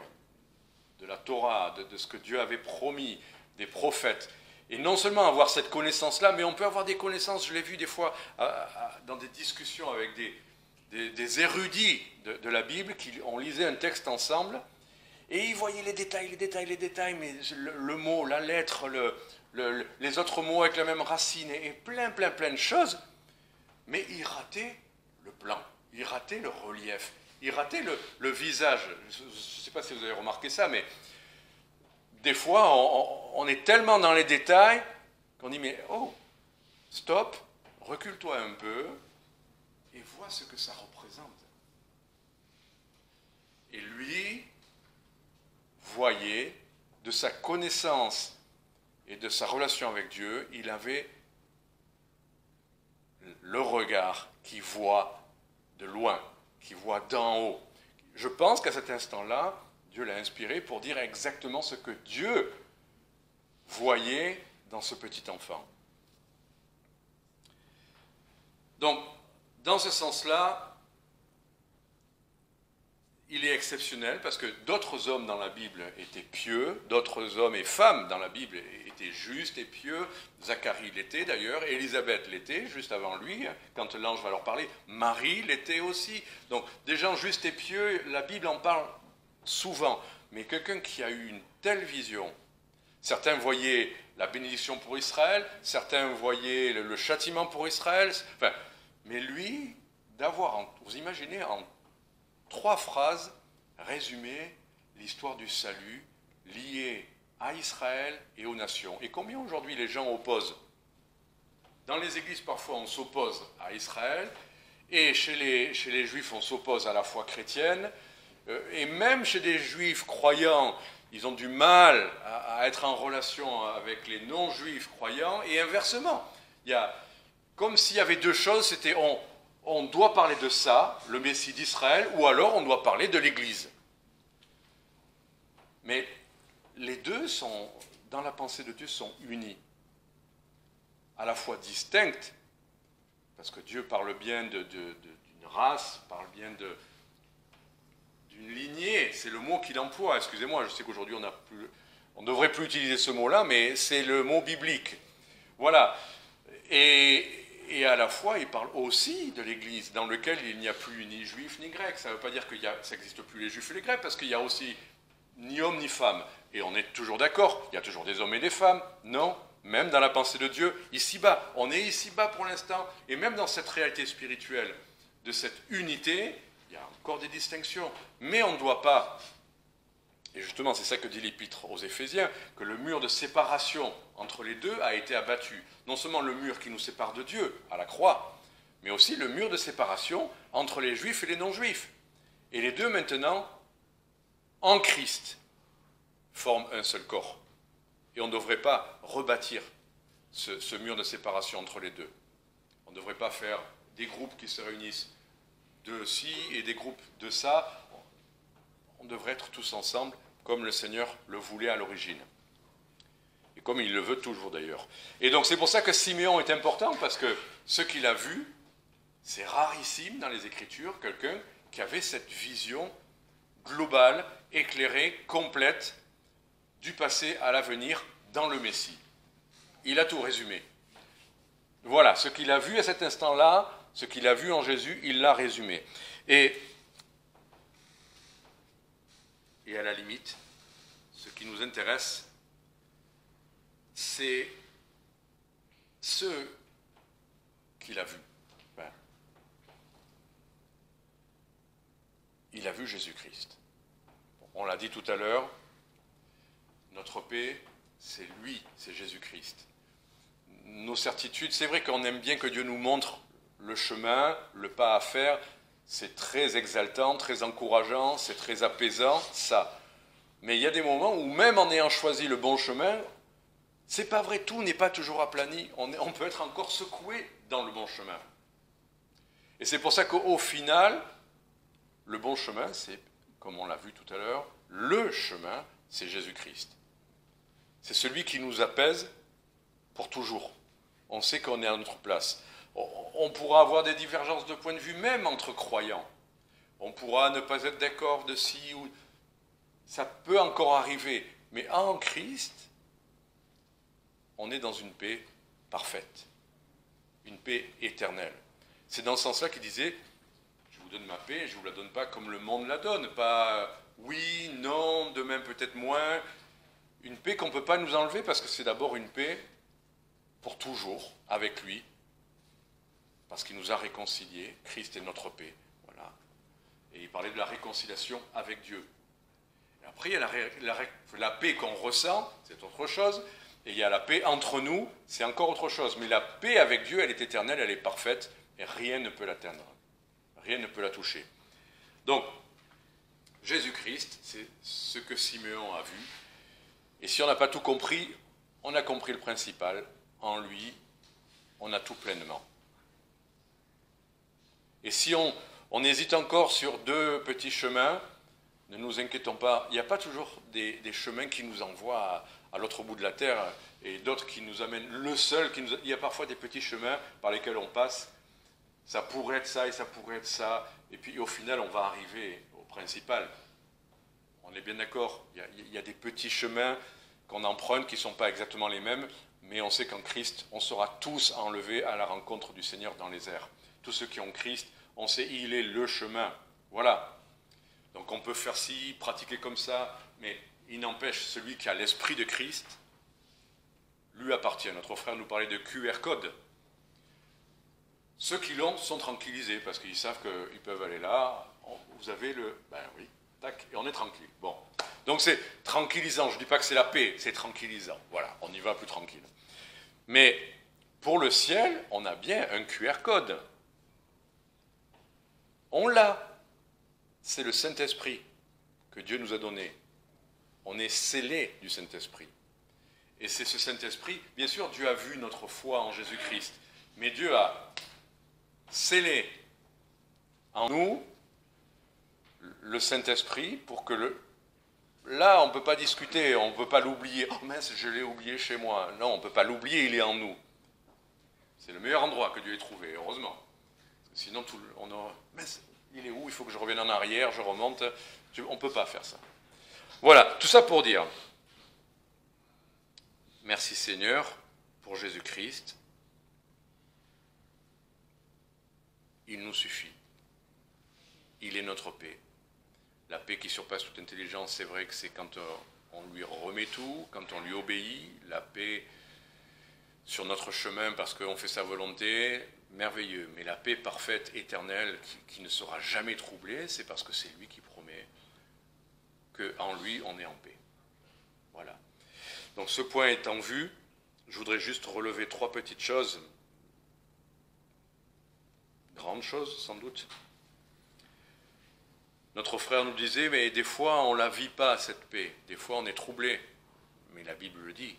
de la Torah, de ce que Dieu avait promis, des prophètes, et non seulement avoir cette connaissance-là, mais on peut avoir des connaissances, je l'ai vu des fois dans des discussions avec des érudits de la Bible, on lisait un texte ensemble, et ils voyaient les détails, mais le mot, la lettre, les autres mots avec la même racine, et plein de choses, mais ils rataient le plan, ils rataient le relief, ils rataient le visage. Je ne sais pas si vous avez remarqué ça, mais des fois, on est tellement dans les détails qu'on dit, mais oh, stop, recule-toi un peu et vois ce que ça représente. Et lui voyait, de sa connaissance et de sa relation avec Dieu, il avait le regard qui voit de loin, qui voit d'en haut. Je pense qu'à cet instant-là, Dieu l'a inspiré pour dire exactement ce que Dieu voyait dans ce petit enfant. Donc, dans ce sens-là, il est exceptionnel parce que d'autres hommes dans la Bible étaient pieux, d'autres hommes et femmes dans la Bible étaient justes et pieux. Zacharie l'était d'ailleurs, Élisabeth l'était juste avant lui, quand l'ange va leur parler. Marie l'était aussi. Donc des gens justes et pieux, la Bible en parle souvent. Mais quelqu'un qui a eu une telle vision, certains voyaient la bénédiction pour Israël, certains voyaient le châtiment pour Israël, enfin, mais lui, d'avoir, vous imaginez, en 3 phrases, résumer l'histoire du salut liée à Israël et aux nations. Et combien aujourd'hui les gens opposent? Dans les églises, parfois, on s'oppose à Israël, et chez les juifs, on s'oppose à la foi chrétienne, et même chez des juifs croyants, ils ont du mal à être en relation avec les non-juifs croyants, et inversement. Il y a, comme s'il y avait 2 choses, c'était on doit parler de ça, le Messie d'Israël, ou alors on doit parler de l'Église. Mais les deux sont, dans la pensée de Dieu, sont unis, à la fois distinctes, parce que Dieu parle bien d'une race, parle bien d'une lignée, c'est le mot qu'il emploie. Excusez-moi, je sais qu'aujourd'hui on ne devrait plus utiliser ce mot-là, mais c'est le mot biblique. Voilà. Et à la fois, il parle aussi de l'Église, dans lequel il n'y a plus ni juif ni grec. Ça ne veut pas dire que ça n'existe plus les juifs et les grecs, parce qu'il y a aussi ni homme ni femme. Et on est toujours d'accord, il y a toujours des hommes et des femmes. Non, même dans la pensée de Dieu, ici-bas. On est ici-bas pour l'instant. Et même dans cette réalité spirituelle de cette unité, il y a encore des distinctions. Mais on ne doit pas, et justement c'est ça que dit l'Épître aux Éphésiens, que le mur de séparation entre les deux a été abattu. Non seulement le mur qui nous sépare de Dieu, à la croix, mais aussi le mur de séparation entre les juifs et les non-juifs. Et les deux maintenant, en Christ, forment un seul corps. Et on ne devrait pas rebâtir ce mur de séparation entre les deux. On ne devrait pas faire des groupes qui se réunissent de ci et des groupes de ça. On devrait être tous ensemble comme le Seigneur le voulait à l'origine. Et comme il le veut toujours d'ailleurs. Et donc c'est pour ça que Siméon est important, parce que ce qu'il a vu, c'est rarissime dans les Écritures, quelqu'un qui avait cette vision globale, éclairée, complète, du passé à l'avenir dans le Messie. Il a tout résumé. Voilà, ce qu'il a vu à cet instant-là, ce qu'il a vu en Jésus, il l'a résumé. Et à la limite, ce qui nous intéresse, c'est ce qu'il a vu. Enfin, il a vu Jésus-Christ. On l'a dit tout à l'heure, notre paix, c'est lui, c'est Jésus-Christ. Nos certitudes, c'est vrai qu'on aime bien que Dieu nous montre le chemin, le pas à faire. C'est très exaltant, très encourageant, c'est très apaisant, ça. Mais il y a des moments où, même en ayant choisi le bon chemin, c'est pas vrai, tout n'est pas toujours aplani. On peut être encore secoué dans le bon chemin. Et c'est pour ça qu'au final, le bon chemin, c'est, comme on l'a vu tout à l'heure, le chemin, c'est Jésus-Christ. C'est celui qui nous apaise pour toujours. On sait qu'on est à notre place. On pourra avoir des divergences de point de vue, même entre croyants. On pourra ne pas être d'accord de ci ou... Ça peut encore arriver. Mais en Christ, on est dans une paix parfaite. Une paix éternelle. C'est dans ce sens-là qu'il disait, je vous donne ma paix, je ne vous la donne pas comme le monde la donne. Pas oui, non, demain peut-être moins. Une paix qu'on ne peut pas nous enlever, parce que c'est d'abord une paix pour toujours avec lui, parce qu'il nous a réconciliés. Christ est notre paix. Voilà. Et il parlait de la réconciliation avec Dieu. Et après, il y a la paix qu'on ressent, c'est autre chose. Et il y a la paix entre nous, c'est encore autre chose. Mais la paix avec Dieu, elle est éternelle, elle est parfaite, et rien ne peut l'atteindre. Rien ne peut la toucher. Donc, Jésus-Christ, c'est ce que Siméon a vu. Et si on n'a pas tout compris, on a compris le principal. En lui, on a tout pleinement. Et si on hésite encore sur 2 petits chemins, ne nous inquiétons pas. Il n'y a pas toujours des chemins qui nous envoient à l'autre bout de la terre et d'autres qui nous amènent le seul. Il y a parfois des petits chemins par lesquels on passe ça pourrait être ça et ça pourrait être ça, et puis au final on va arriver au principal. On est bien d'accord, il y a des petits chemins qu'on emprunte qui ne sont pas exactement les mêmes, mais on sait qu'en Christ, on sera tous enlevés à la rencontre du Seigneur dans les airs. Tous ceux qui ont Christ, on sait il est le chemin. Voilà. Donc on peut faire ci, pratiquer comme ça, mais il n'empêche, celui qui a l'esprit de Christ, lui appartient. Notre frère nous parlait de QR code. Ceux qui l'ont sont tranquillisés parce qu'ils savent qu'ils peuvent aller là. Vous avez le... Ben oui, tac, et on est tranquille. Bon. Donc c'est tranquillisant. Je ne dis pas que c'est la paix, c'est tranquillisant. Voilà, on y va plus tranquille. Mais pour le ciel, on a bien un QR code. On l'a. C'est le Saint-Esprit que Dieu nous a donné. On est scellé du Saint-Esprit. Et c'est ce Saint-Esprit, bien sûr, Dieu a vu notre foi en Jésus-Christ, mais Dieu a scellé en nous le Saint-Esprit pour que là, on ne peut pas discuter, on ne peut pas l'oublier. Oh mince, je l'ai oublié chez moi. Non, on ne peut pas l'oublier, il est en nous. C'est le meilleur endroit que Dieu ait trouvé, heureusement. Sinon, on aura... Mince, il est où? Il faut que je revienne en arrière, je remonte. On ne peut pas faire ça. Voilà, tout ça pour dire, merci Seigneur pour Jésus-Christ. Il nous suffit. Il est notre paix. La paix qui surpasse toute intelligence, c'est vrai que c'est quand on lui remet tout, quand on lui obéit. La paix sur notre chemin parce qu'on fait sa volonté, merveilleux. Mais la paix parfaite, éternelle, qui ne sera jamais troublée, c'est parce que c'est lui qui promet qu'en lui, on est en paix. Voilà. Donc ce point étant vu, je voudrais juste relever 3 petites choses. Grandes choses, sans doute. Notre frère nous disait, mais des fois, on ne la vit pas, cette paix. Des fois, on est troublé. Mais la Bible le dit.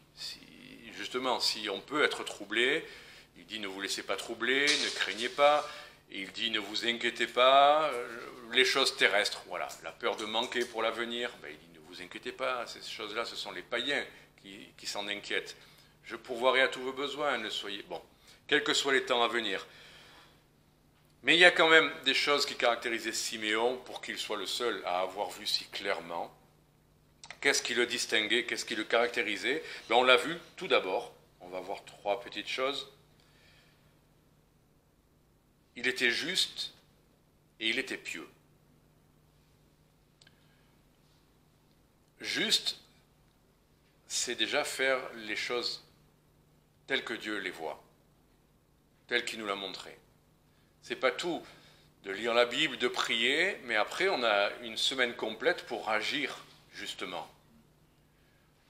Justement, si on peut être troublé, il dit, ne vous laissez pas troubler, ne craignez pas. Et il dit, ne vous inquiétez pas, les choses terrestres. Voilà, la peur de manquer pour l'avenir. Ben, il dit, ne vous inquiétez pas, ces choses-là, ce sont les païens qui s'en inquiètent. Je pourvoirai à tous vos besoins, ne soyez... Bon, quels que soient les temps à venir. Mais il y a quand même des choses qui caractérisaient Siméon pour qu'il soit le seul à avoir vu si clairement. Qu'est-ce qui le distinguait, qu'est-ce qui le caractérisait? Ben, on l'a vu tout d'abord. On va voir 3 petites choses. Il était juste et il était pieux. Juste, c'est déjà faire les choses telles que Dieu les voit, telles qu'il nous l'a montré. C'est pas tout de lire la Bible, de prier, mais après on a une semaine complète pour agir justement.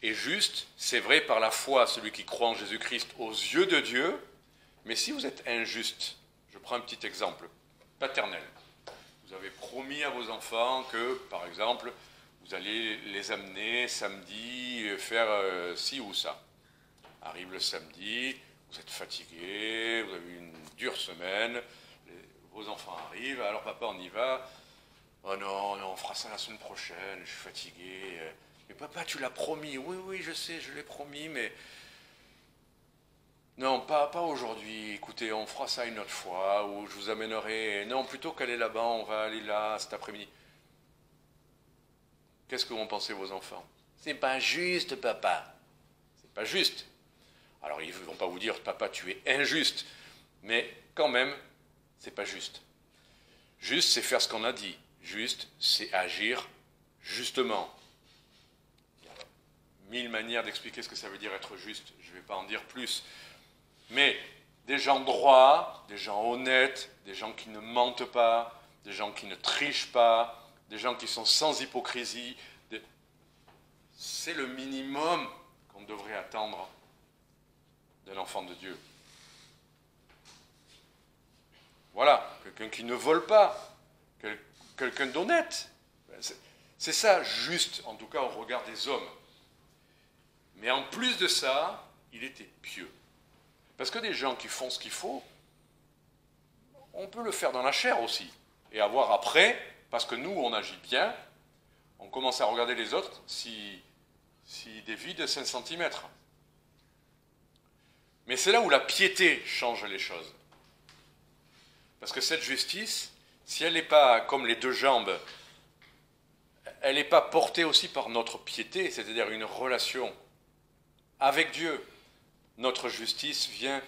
Et juste, c'est vrai par la foi, celui qui croit en Jésus-Christ aux yeux de Dieu, mais si vous êtes injuste, je prends un petit exemple paternel. Vous avez promis à vos enfants que, par exemple, vous allez les amener samedi faire ci ou ça. Arrive le samedi, vous êtes fatigué, vous avez eu une dure semaine, vos enfants arrivent, alors papa on y va, oh non, on fera ça la semaine prochaine, je suis fatigué, mais papa tu l'as promis, oui je sais, je l'ai promis, mais non, pas aujourd'hui, écoutez, on fera ça une autre fois, ou je vous amènerai, non, plutôt qu'aller là-bas, on va aller là cet après-midi. Qu'est-ce que vont penser vos enfants? C'est pas juste, papa. C'est pas juste. Alors, ils ne vont pas vous dire, papa, tu es injuste. Mais quand même, c'est pas juste. Juste, c'est faire ce qu'on a dit. Juste, c'est agir justement. Il y a 1000 manières d'expliquer ce que ça veut dire être juste. Je ne vais pas en dire plus. Mais des gens droits, des gens honnêtes, des gens qui ne mentent pas, des gens qui ne trichent pas, des gens qui sont sans hypocrisie, c'est le minimum qu'on devrait attendre d'un enfant de Dieu. Voilà, quelqu'un qui ne vole pas, quelqu'un d'honnête. C'est ça, juste, en tout cas au regard des hommes. Mais en plus de ça, il était pieux. Parce que des gens qui font ce qu'il faut, on peut le faire dans la chair aussi. Et avoir après, parce que nous, on agit bien, on commence à regarder les autres si dévient de 5 cm. Mais c'est là où la piété change les choses. Parce que cette justice, si elle n'est pas comme les deux jambes, elle n'est pas portée aussi par notre piété, c'est-à-dire une relation avec Dieu. Notre justice vient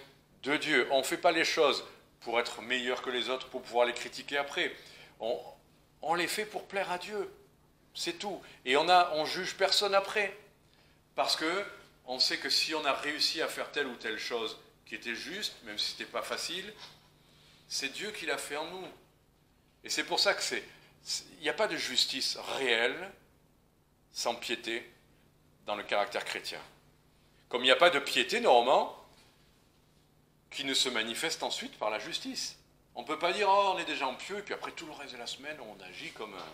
de Dieu. On ne fait pas les choses pour être meilleur que les autres, pour pouvoir les critiquer après. On les fait pour plaire à Dieu. C'est tout. Et on juge personne après. Parce que on sait que si on a réussi à faire telle ou telle chose qui était juste, même si ce n'était pas facile, c'est Dieu qui l'a fait en nous. Et c'est pour ça que il n'y a pas de justice réelle sans piété dans le caractère chrétien. Comme il n'y a pas de piété, normalement, qui ne se manifeste ensuite par la justice. On ne peut pas dire « Oh, on est des gens pieux » et puis après tout le reste de la semaine, on agit comme un...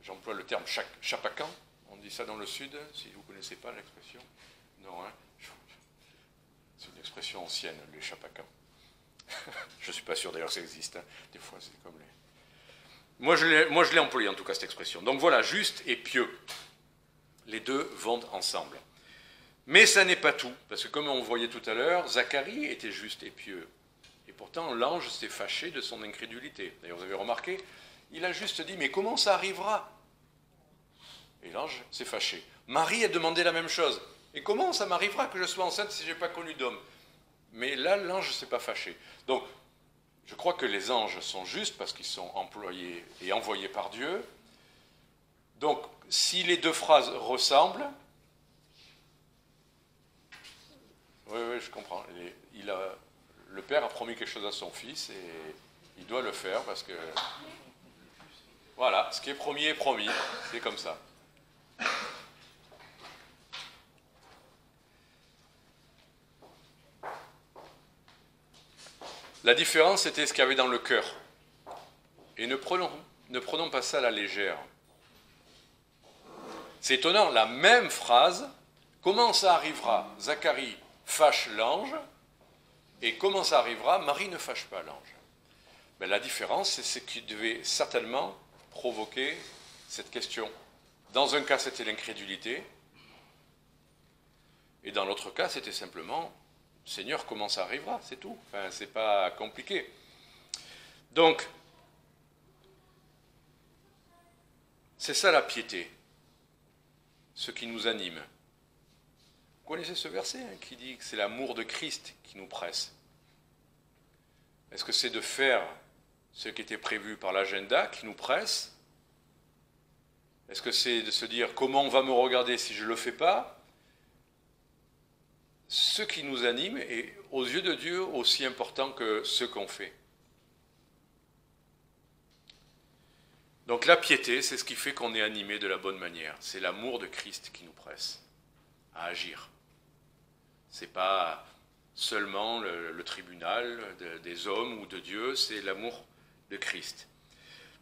J'emploie le terme chapacan. On dit ça dans le Sud, si vous ne connaissez pas l'expression. Non, hein. C'est une expression ancienne, les chapacans. Je ne suis pas sûr d'ailleurs que ça existe. Hein. Des fois, c'est comme les... Moi, je l'ai employé en tout cas, cette expression. Donc voilà, juste et pieux. Les deux vont ensemble. Mais ça n'est pas tout, parce que comme on voyait tout à l'heure, Zacharie était juste et pieux. Et pourtant, l'ange s'est fâché de son incrédulité. D'ailleurs, vous avez remarqué, il a juste dit, mais comment ça arrivera? Et l'ange s'est fâché. Marie a demandé la même chose. Et comment ça m'arrivera que je sois enceinte si je n'ai pas connu d'homme? Mais là, l'ange ne s'est pas fâché. Donc, je crois que les anges sont justes parce qu'ils sont employés et envoyés par Dieu. Donc, si les deux phrases ressemblent, oui, je comprends. Le père a promis quelque chose à son fils et il doit le faire parce que, voilà, ce qui est promis, c'est comme ça. La différence, c'était ce qu'il y avait dans le cœur. Et ne prenons pas ça à la légère. C'est étonnant, la même phrase, comment ça arrivera? Zacharie fâche l'ange, et comment ça arrivera? Marie ne fâche pas l'ange. Mais la différence, c'est ce qui devait certainement provoquer cette question. Dans un cas, c'était l'incrédulité, et dans l'autre cas, c'était simplement Seigneur, comment ça arrivera? C'est tout. Enfin, c'est pas compliqué. Donc, c'est ça la piété, ce qui nous anime. Vous connaissez ce verset qui dit que c'est l'amour de Christ qui nous presse. Est-ce que c'est de faire ce qui était prévu par l'agenda qui nous presse? Est-ce que c'est de se dire comment on va me regarder si je ne le fais pas? Ce qui nous anime est, aux yeux de Dieu, aussi important que ce qu'on fait. Donc la piété, c'est ce qui fait qu'on est animé de la bonne manière. C'est l'amour de Christ qui nous presse à agir. Ce n'est pas seulement le tribunal des hommes ou de Dieu, c'est l'amour de Christ.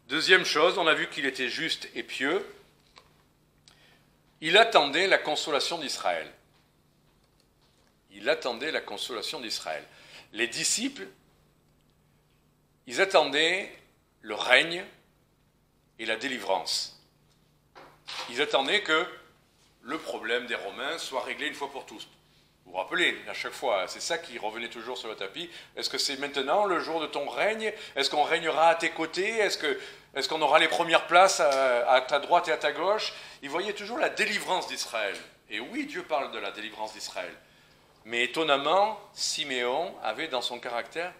Deuxième chose, on a vu qu'il était juste et pieux. Il attendait la consolation d'Israël. Il attendait la consolation d'Israël. Les disciples, ils attendaient le règne et la délivrance. Ils attendaient que le problème des Romains soit réglé une fois pour tous. Vous vous rappelez, à chaque fois, c'est ça qui revenait toujours sur le tapis. Est-ce que c'est maintenant le jour de ton règne? Est-ce qu'on régnera à tes côtés? Est-ce qu'on aura les premières places à ta droite et à ta gauche? Ils voyaient toujours la délivrance d'Israël. Et oui, Dieu parle de la délivrance d'Israël. Mais étonnamment, Siméon avait dans son caractère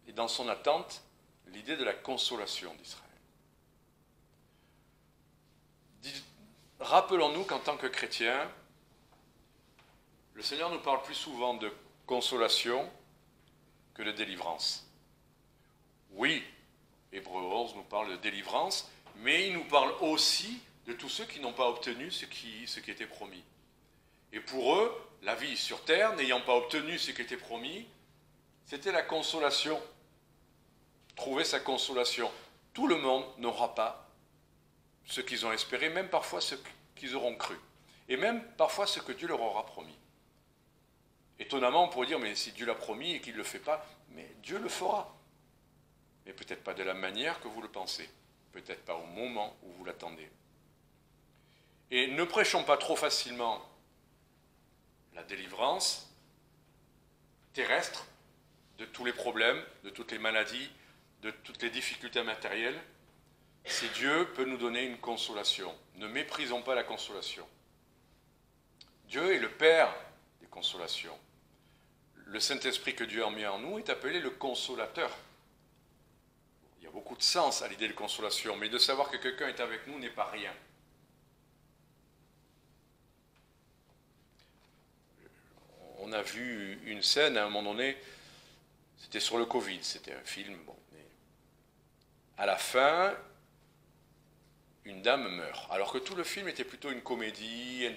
et dans son attente l'idée de la consolation d'Israël. Rappelons-nous qu'en tant que chrétiens, le Seigneur nous parle plus souvent de consolation que de délivrance. Oui, Hébreux 11 nous parle de délivrance, mais il nous parle aussi de tous ceux qui n'ont pas obtenu ce qui était promis. Et pour eux, la vie sur terre, n'ayant pas obtenu ce qui était promis, c'était la consolation. Trouver sa consolation. Tout le monde n'aura pas ce qu'ils ont espéré, même parfois ce qu'ils auront cru. Et même parfois ce que Dieu leur aura promis. Étonnamment, on pourrait dire, mais si Dieu l'a promis et qu'il ne le fait pas, mais Dieu le fera. Mais peut-être pas de la manière que vous le pensez. Peut-être pas au moment où vous l'attendez. Et ne prêchons pas trop facilement la délivrance terrestre de tous les problèmes, de toutes les maladies, de toutes les difficultés matérielles, si Dieu peut nous donner une consolation. Ne méprisons pas la consolation. Dieu est le Père des consolations. Le Saint-Esprit que Dieu a mis en nous est appelé le consolateur. Il y a beaucoup de sens à l'idée de consolation, mais de savoir que quelqu'un est avec nous n'est pas rien. On a vu une scène à un moment donné, c'était sur le Covid, c'était un film, bon, mais à la fin, une dame meurt, alors que tout le film était plutôt une comédie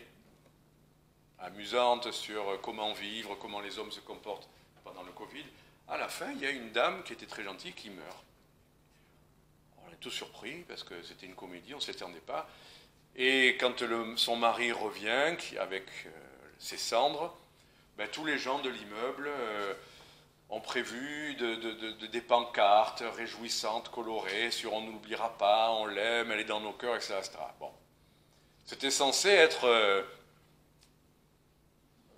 amusante sur comment vivre, comment les hommes se comportent pendant le Covid. À la fin, il y a une dame qui était très gentille qui meurt. On est tous surpris parce que c'était une comédie, on ne s'attendait pas. Et quand son mari revient avec ses cendres, ben, tous les gens de l'immeuble ont prévu des pancartes réjouissantes, colorées, sur on n'oubliera pas, on l'aime, elle est dans nos cœurs, etc. Bon. C'était censé être,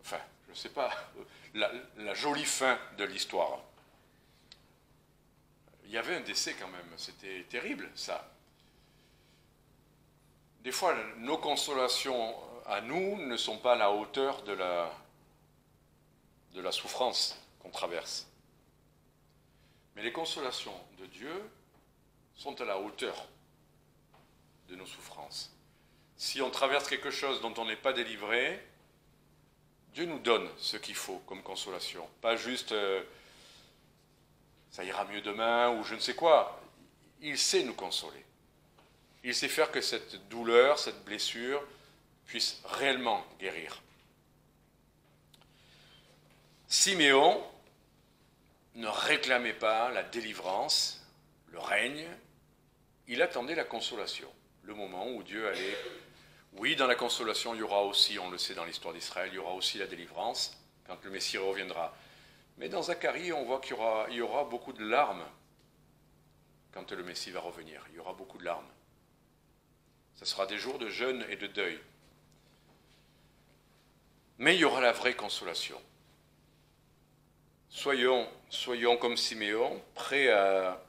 enfin, je ne sais pas, la jolie fin de l'histoire. Il y avait un décès quand même, c'était terrible ça. Des fois, nos consolations à nous ne sont pas à la hauteur de la souffrance qu'on traverse. Mais les consolations de Dieu sont à la hauteur de nos souffrances. Si on traverse quelque chose dont on n'est pas délivré, Dieu nous donne ce qu'il faut comme consolation. Pas juste ça ira mieux demain ou je ne sais quoi. Il sait nous consoler. Il sait faire que cette douleur, cette blessure puisse réellement guérir. Siméon ne réclamait pas la délivrance, le règne, il attendait la consolation, le moment où Dieu allait... Oui, dans la consolation, il y aura aussi, on le sait dans l'histoire d'Israël, il y aura aussi la délivrance, quand le Messie reviendra. Mais dans Zacharie, on voit qu'il y aura beaucoup de larmes quand le Messie va revenir. Il y aura beaucoup de larmes. Ce sera des jours de jeûne et de deuil. Mais il y aura la vraie consolation. Soyons comme Siméon, prêts à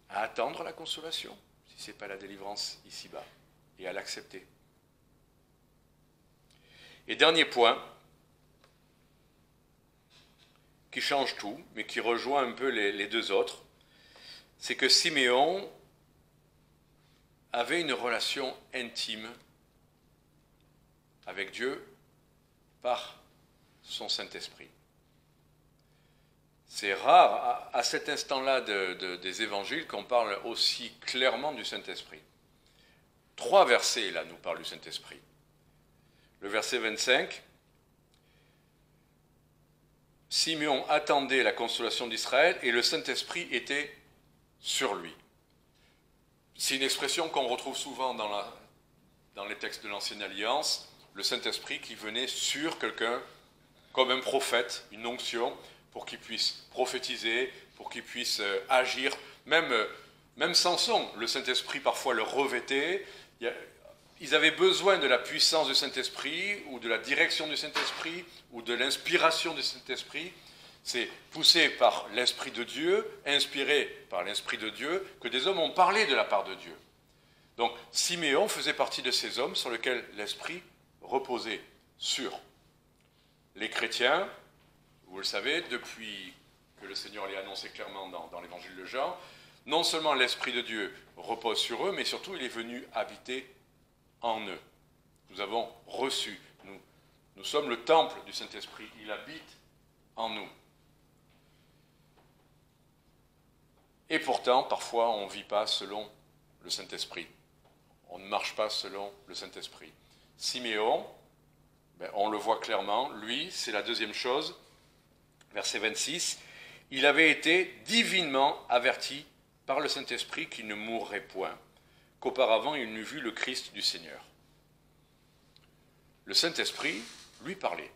attendre la consolation, si ce n'est pas la délivrance ici-bas, et à l'accepter. Et dernier point, qui change tout, mais qui rejoint un peu les deux autres, c'est que Siméon avait une relation intime avec Dieu par son Saint-Esprit. C'est rare, à cet instant-là des évangiles, qu'on parle aussi clairement du Saint-Esprit. 3 versets, là, nous parlent du Saint-Esprit. Le verset 25, Simeon attendait la consolation d'Israël et le Saint-Esprit était sur lui. C'est une expression qu'on retrouve souvent dans les textes de l'Ancienne Alliance, le Saint-Esprit qui venait sur quelqu'un comme un prophète, une onction, pour qu'il puisse prophétiser, pour qu'il puisse agir. Même Samson, le Saint-Esprit parfois le revêtait. Ils avaient besoin de la puissance du Saint-Esprit, ou de la direction du Saint-Esprit, ou de l'inspiration du Saint-Esprit. C'est poussé par l'Esprit de Dieu, inspiré par l'Esprit de Dieu, que des hommes ont parlé de la part de Dieu. Donc Siméon faisait partie de ces hommes sur lesquels l'Esprit reposait sur. Les chrétiens, vous le savez, depuis que le Seigneur l'a annoncé clairement dans l'évangile de Jean, non seulement l'Esprit de Dieu repose sur eux, mais surtout il est venu habiter en eux. Nous avons reçu, nous sommes le temple du Saint-Esprit, il habite en nous. Et pourtant, parfois, on ne vit pas selon le Saint-Esprit. On ne marche pas selon le Saint-Esprit. Siméon, on le voit clairement, lui, c'est la deuxième chose, verset 26, il avait été divinement averti par le Saint-Esprit qu'il ne mourrait point, qu'auparavant il n'eût vu le Christ du Seigneur. Le Saint-Esprit lui parlait.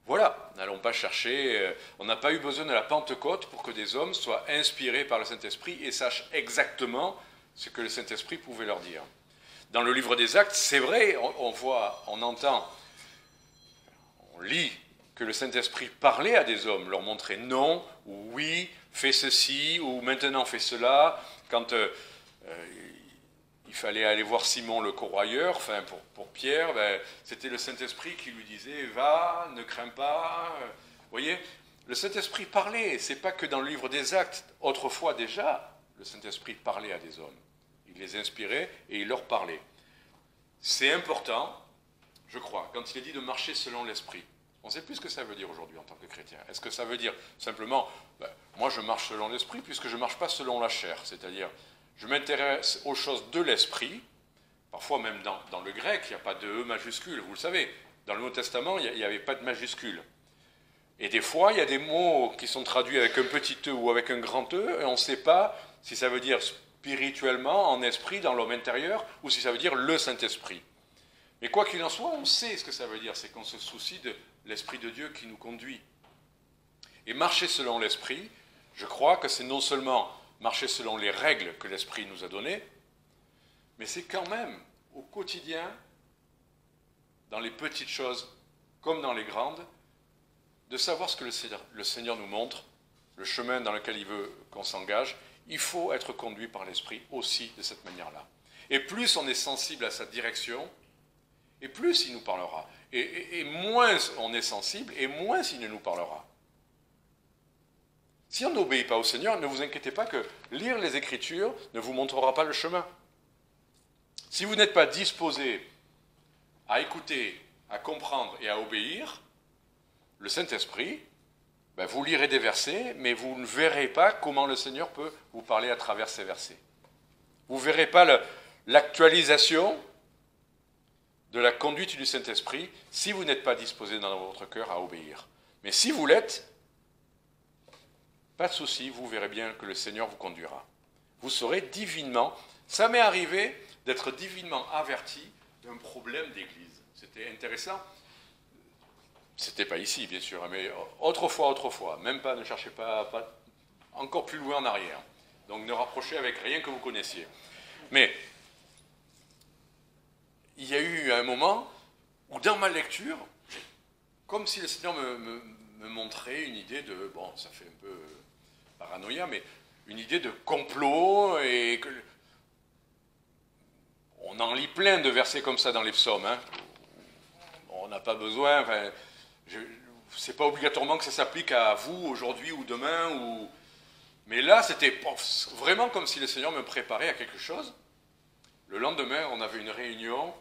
Voilà, n'allons pas chercher, on n'a pas eu besoin de la Pentecôte pour que des hommes soient inspirés par le Saint-Esprit et sachent exactement ce que le Saint-Esprit pouvait leur dire. Dans le livre des Actes, c'est vrai, on entend on lit que le Saint-Esprit parlait à des hommes, leur montrait non, ou oui, fais ceci, ou maintenant fais cela. Quand il fallait aller voir Simon le corroyeur, enfin pour Pierre, c'était le Saint-Esprit qui lui disait « va, ne crains pas ». Vous voyez, le Saint-Esprit parlait, c'est pas que dans le livre des Actes. Autrefois déjà, le Saint-Esprit parlait à des hommes. Il les inspirait et il leur parlait. C'est important, je crois, quand il est dit de marcher selon l'Esprit. On ne sait plus ce que ça veut dire aujourd'hui en tant que chrétien. Est-ce que ça veut dire simplement, moi je marche selon l'Esprit puisque je ne marche pas selon la chair, c'est-à-dire je m'intéresse aux choses de l'Esprit, parfois même dans le grec, il n'y a pas de E majuscule, vous le savez. Dans le Nouveau Testament, il n'y avait pas de majuscule. Et des fois, il y a des mots qui sont traduits avec un petit E ou avec un grand E, et on ne sait pas si ça veut dire spirituellement, en esprit, dans l'homme intérieur, ou si ça veut dire le Saint-Esprit. Mais quoi qu'il en soit, on sait ce que ça veut dire, c'est qu'on se soucie de l'Esprit de Dieu qui nous conduit. Et marcher selon l'Esprit, je crois que c'est non seulement marcher selon les règles que l'Esprit nous a données, mais c'est quand même, au quotidien, dans les petites choses comme dans les grandes, de savoir ce que le Seigneur nous montre, le chemin dans lequel il veut qu'on s'engage. Il faut être conduit par l'Esprit aussi de cette manière-là. Et plus on est sensible à sa direction, et plus il nous parlera. Et moins on est sensible, et moins il ne nous parlera. Si on n'obéit pas au Seigneur, ne vous inquiétez pas que lire les Écritures ne vous montrera pas le chemin. Si vous n'êtes pas disposé à écouter, à comprendre et à obéir, le Saint-Esprit, vous lirez des versets, mais vous ne verrez pas comment le Seigneur peut vous parler à travers ces versets. Vous ne verrez pas l'actualisation de la conduite du Saint-Esprit si vous n'êtes pas disposé dans votre cœur à obéir. Mais si vous l'êtes, pas de souci, vous verrez bien que le Seigneur vous conduira. Vous serez divinement, ça m'est arrivé d'être divinement averti d'un problème d'église. C'était intéressant. C'était pas ici, bien sûr, mais autrefois, même pas, ne cherchez pas encore plus loin en arrière. Donc ne rapprochez avec rien que vous connaissiez. Mais il y a eu un moment où dans ma lecture, comme si le Seigneur me montrait une idée de, bon, ça fait un peu paranoïa, mais une idée de complot, et que on en lit plein de versets comme ça dans les psaumes, hein. On n'a pas besoin, c'est pas obligatoirement que ça s'applique à vous aujourd'hui ou demain, mais là c'était vraiment comme si le Seigneur me préparait à quelque chose. Le lendemain, on avait une réunion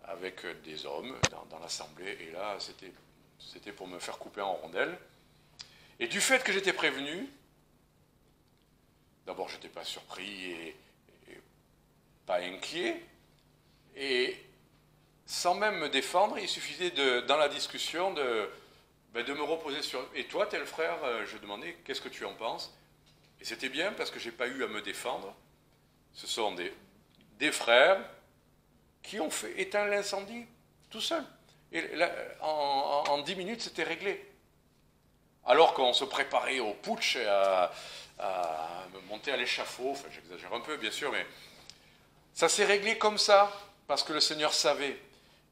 avec des hommes dans l'assemblée, et là c'était pour me faire couper en rondelles. Et du fait que j'étais prévenu, d'abord j'étais pas surpris et pas inquiet, et sans même me défendre, il suffisait dans la discussion de me reposer sur... Et toi, tel frère, je demandais, qu'est-ce que tu en penses? Et c'était bien parce que je n'ai pas eu à me défendre. Ce sont des frères qui ont éteint l'incendie tout seuls. Et là, en 10 minutes, c'était réglé. Alors qu'on se préparait au putsch, à monter à l'échafaud, enfin j'exagère un peu bien sûr, mais ça s'est réglé comme ça, parce que le Seigneur savait.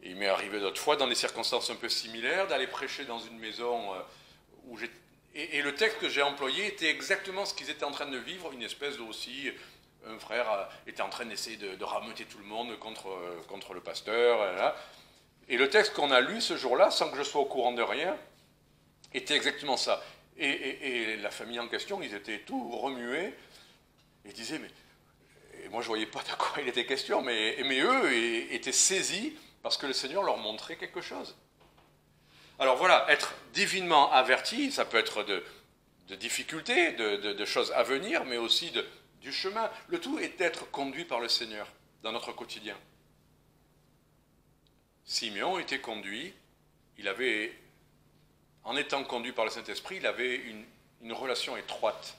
Et il m'est arrivé d'autres fois, dans des circonstances un peu similaires, d'aller prêcher dans une maison où j'ai... Et le texte que j'ai employé était exactement ce qu'ils étaient en train de vivre, une espèce aussi... Un frère était en train d'essayer de rameuter tout le monde contre le pasteur. Et le texte qu'on a lu ce jour-là, sans que je sois au courant de rien, était exactement ça. Et la famille en question, ils étaient tout remués. Ils disaient, mais... Et moi, je ne voyais pas de quoi il était question, mais eux étaient saisis parce que le Seigneur leur montrait quelque chose. Alors voilà, être divinement averti, ça peut être de difficultés, de choses à venir, mais aussi du chemin. Le tout est d'être conduit par le Seigneur dans notre quotidien. Simeon était conduit, en étant conduit par le Saint-Esprit, il avait une relation étroite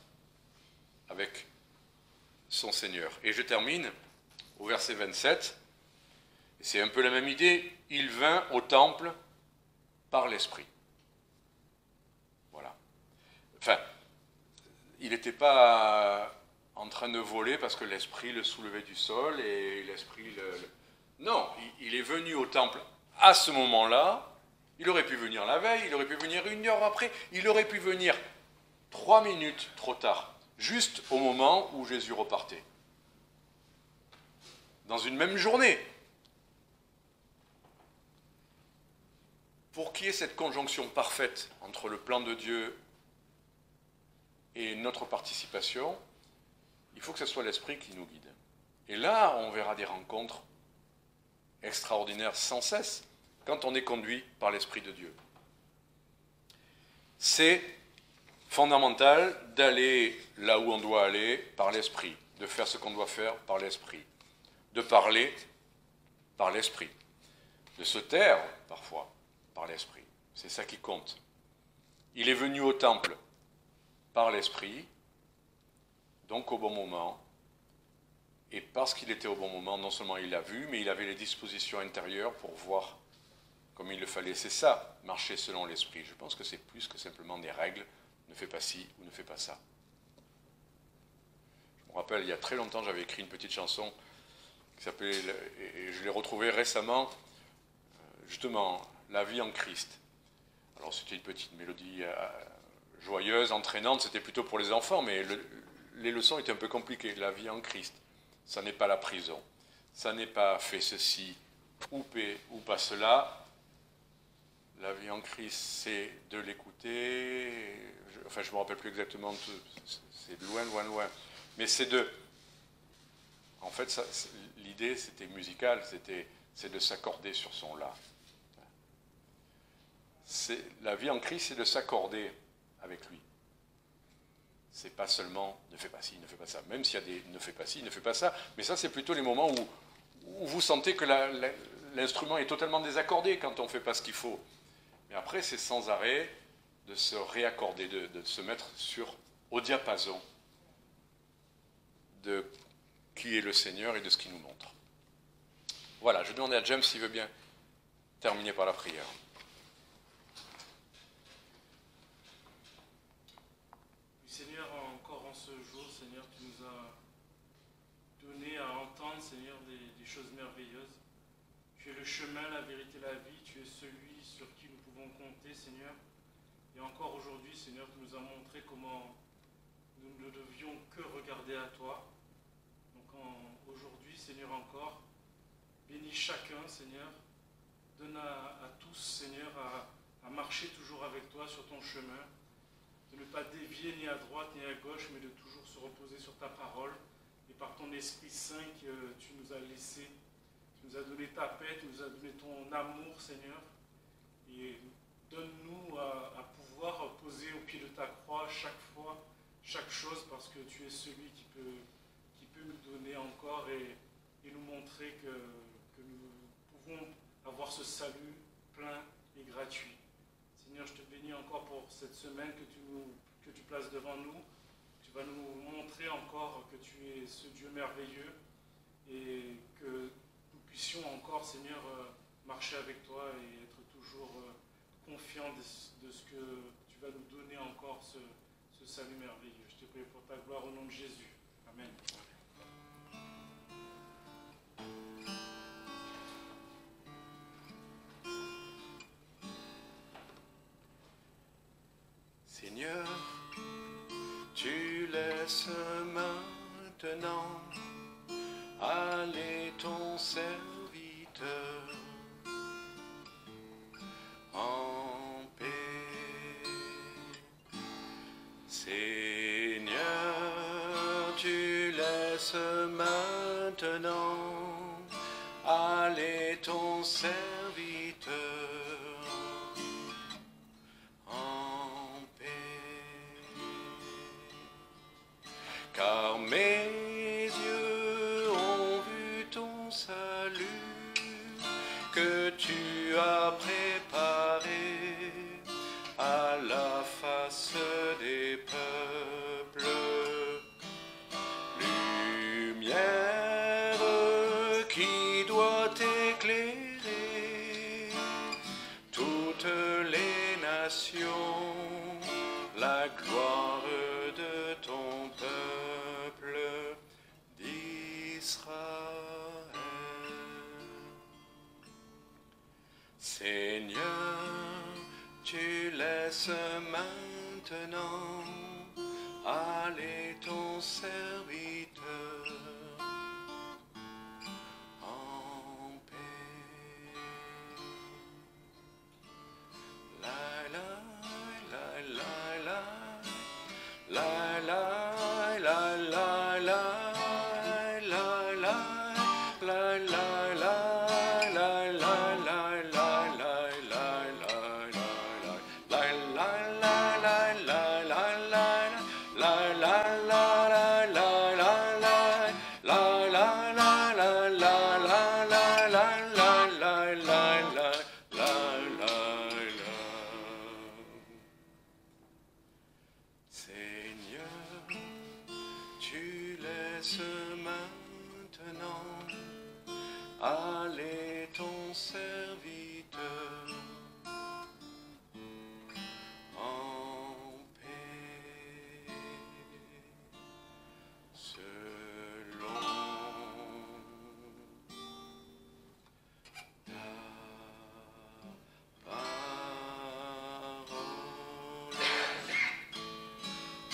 avec son Seigneur. Et je termine au verset 27. C'est un peu la même idée. Il vint au temple par l'Esprit. Voilà. Enfin, il n'était pas en train de voler parce que l'Esprit le soulevait du sol et l'Esprit Non, il est venu au temple à ce moment-là Il aurait pu venir la veille, il aurait pu venir 1 heure après, il aurait pu venir 3 minutes trop tard, juste au moment où Jésus repartait. Dans une même journée. Pour qu'il y ait cette conjonction parfaite entre le plan de Dieu et notre participation, il faut que ce soit l'Esprit qui nous guide. Et là, on verra des rencontres extraordinaires sans cesse quand on est conduit par l'Esprit de Dieu. C'est fondamental d'aller là où on doit aller par l'Esprit, de faire ce qu'on doit faire par l'Esprit, de parler par l'Esprit, de se taire parfois par l'Esprit. C'est ça qui compte. Il est venu au temple par l'Esprit, donc au bon moment, et parce qu'il était au bon moment, non seulement il l'a vu, mais il avait les dispositions intérieures pour voir comme il le fallait. C'est ça, marcher selon l'Esprit. Je pense que c'est plus que simplement des règles, ne fais pas ci ou ne fais pas ça. Je me rappelle, il y a très longtemps, j'avais écrit une petite chanson qui s'appelait, et je l'ai retrouvée récemment, justement, La vie en Christ. Alors c'était une petite mélodie joyeuse, entraînante, c'était plutôt pour les enfants, mais les leçons étaient un peu compliquées. La vie en Christ, ça n'est pas la prison, ça n'est pas fait ceci ou pas cela. La vie en Christ, c'est de l'écouter. Enfin, je ne me rappelle plus exactement, c'est loin, loin, loin. Mais c'est de... En fait, l'idée, c'était musical, c'est de s'accorder sur son la. La vie en Christ, c'est de s'accorder avec lui. C'est pas seulement ne fais pas ci, ne fais pas ça. Même s'il y a des ne fais pas ci, ne fais pas ça. Mais ça, c'est plutôt les moments où vous sentez que l'instrument est totalement désaccordé quand on ne fait pas ce qu'il faut. Mais après, c'est sans arrêt de se réaccorder, de se mettre au diapason de qui est le Seigneur et de ce qu'il nous montre. Voilà, je demandais à James s'il veut bien terminer par la prière. Seigneur, encore en ce jour, Seigneur, tu nous as donné à entendre, Seigneur, des choses merveilleuses. Tu es le chemin, la vérité, la vie. Tu es celui sur qui nous pouvons compter, Seigneur. Et encore aujourd'hui, Seigneur, tu nous as montré comment nous ne devions que regarder à toi. Donc aujourd'hui, Seigneur, encore, bénis chacun, Seigneur. Donne à tous, Seigneur, à marcher toujours avec toi sur ton chemin. De ne pas dévier ni à droite ni à gauche, mais de toujours se reposer sur ta parole et par ton Esprit Saint que tu nous as laissé. Tu nous as donné ta paix, tu nous as donné ton amour, Seigneur. Et donne-nous à pouvoir poser au pied de ta croix chaque fois, chaque chose, parce que tu es celui qui peut nous donner encore et nous montrer que nous pouvons avoir ce salut plein et gratuit. Seigneur, je te bénis encore pour cette semaine que tu places devant nous. Tu vas nous montrer encore que tu es ce Dieu merveilleux et que nous puissions encore, Seigneur, marcher avec toi et être toujours confiants de ce que tu vas nous donner encore ce salut merveilleux. Je te prie pour ta gloire au nom de Jésus. Amen. Seigneur, tu laisses maintenant aller ton serviteur en paix. Seigneur, tu laisses maintenant aller ton serviteur en paix. Car mes yeux ont vu ton salut que tu as préparé à la face des peuples. Lumière qui doit éclairer toutes les nations, la gloire de ton peuple d'Israël. Seigneur, laisses maintenant aller ton serviteur en paix. La la la la la la la la la la. Allez ton serviteur en paix, selon ta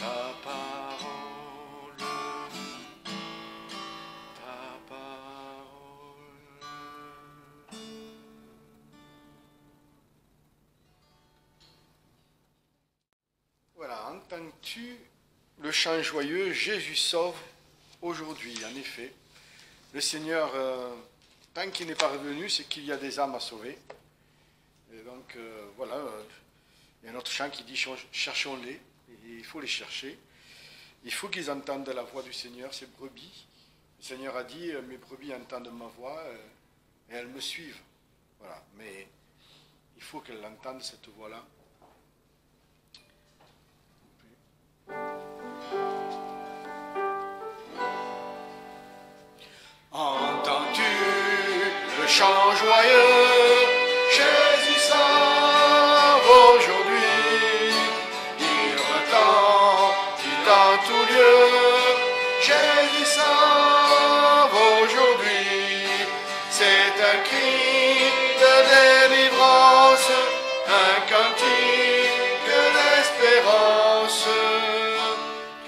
Voilà, entends-tu le chant joyeux « Jésus sauve » aujourd'hui? En effet, le Seigneur, tant qu'il n'est pas revenu, c'est qu'il y a des âmes à sauver. Et donc, voilà, il y a un autre chant qui dit « Cherchons-les », et il faut les chercher. Il faut qu'ils entendent la voix du Seigneur, ces brebis. Le Seigneur a dit « Mes brebis entendent ma voix et elles me suivent ». Voilà, mais il faut qu'elles l'entendent, cette voix-là. Entends-tu le chant joyeux? Jésus sauve aujourd'hui. Il retentit dans tout lieu. Jésus sauve aujourd'hui. C'est un cri de délivrance, un cantique d'espérance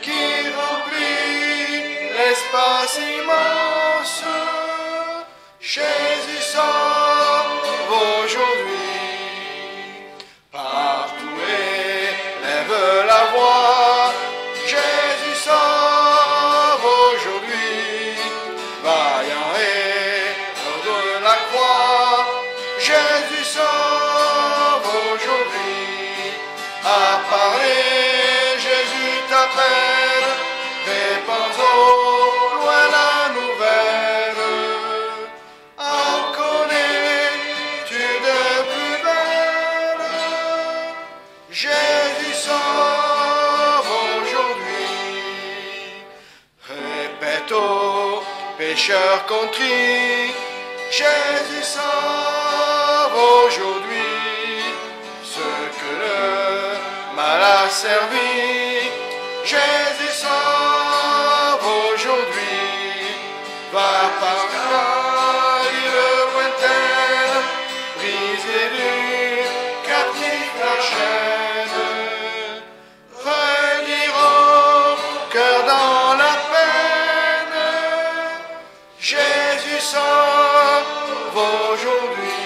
qui remplit l'espace immense. Jésus sauve aujourd'hui. Partout élève la voix. Jésus sauve aujourd'hui. Vaillant héros de la croix. Jésus sauve aujourd'hui. À parler, Jésus t'appelle. Répands au loin la nouvelle. En connais-tu de plus belle? Jésus sauve aujourd'hui. Répète aux pécheurs contrits. Jésus sauve aujourd'hui. Ceux que le mal a servi. Jésus sauve aujourd'hui. Va par là, île lointaine, briser du captif la chaîne. Relire au cœur dans la peine. Jésus sauve aujourd'hui.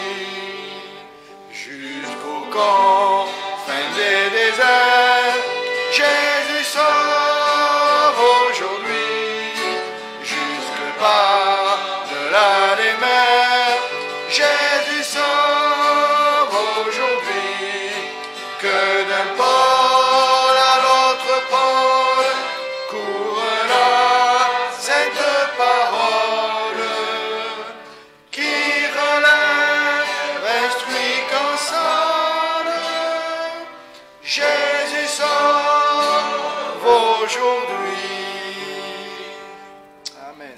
Jusqu'au confins des déserts. Jésus sauve aujourd'hui, jusque par-delà les mers. Jésus sauve aujourd'hui, que d'un pôle à l'autre pôle court la sainte parole, qui relève, instruit, console. Jésus sauve aujourd'hui. Amen.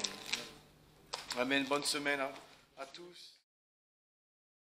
Amen. Bonne semaine à tous.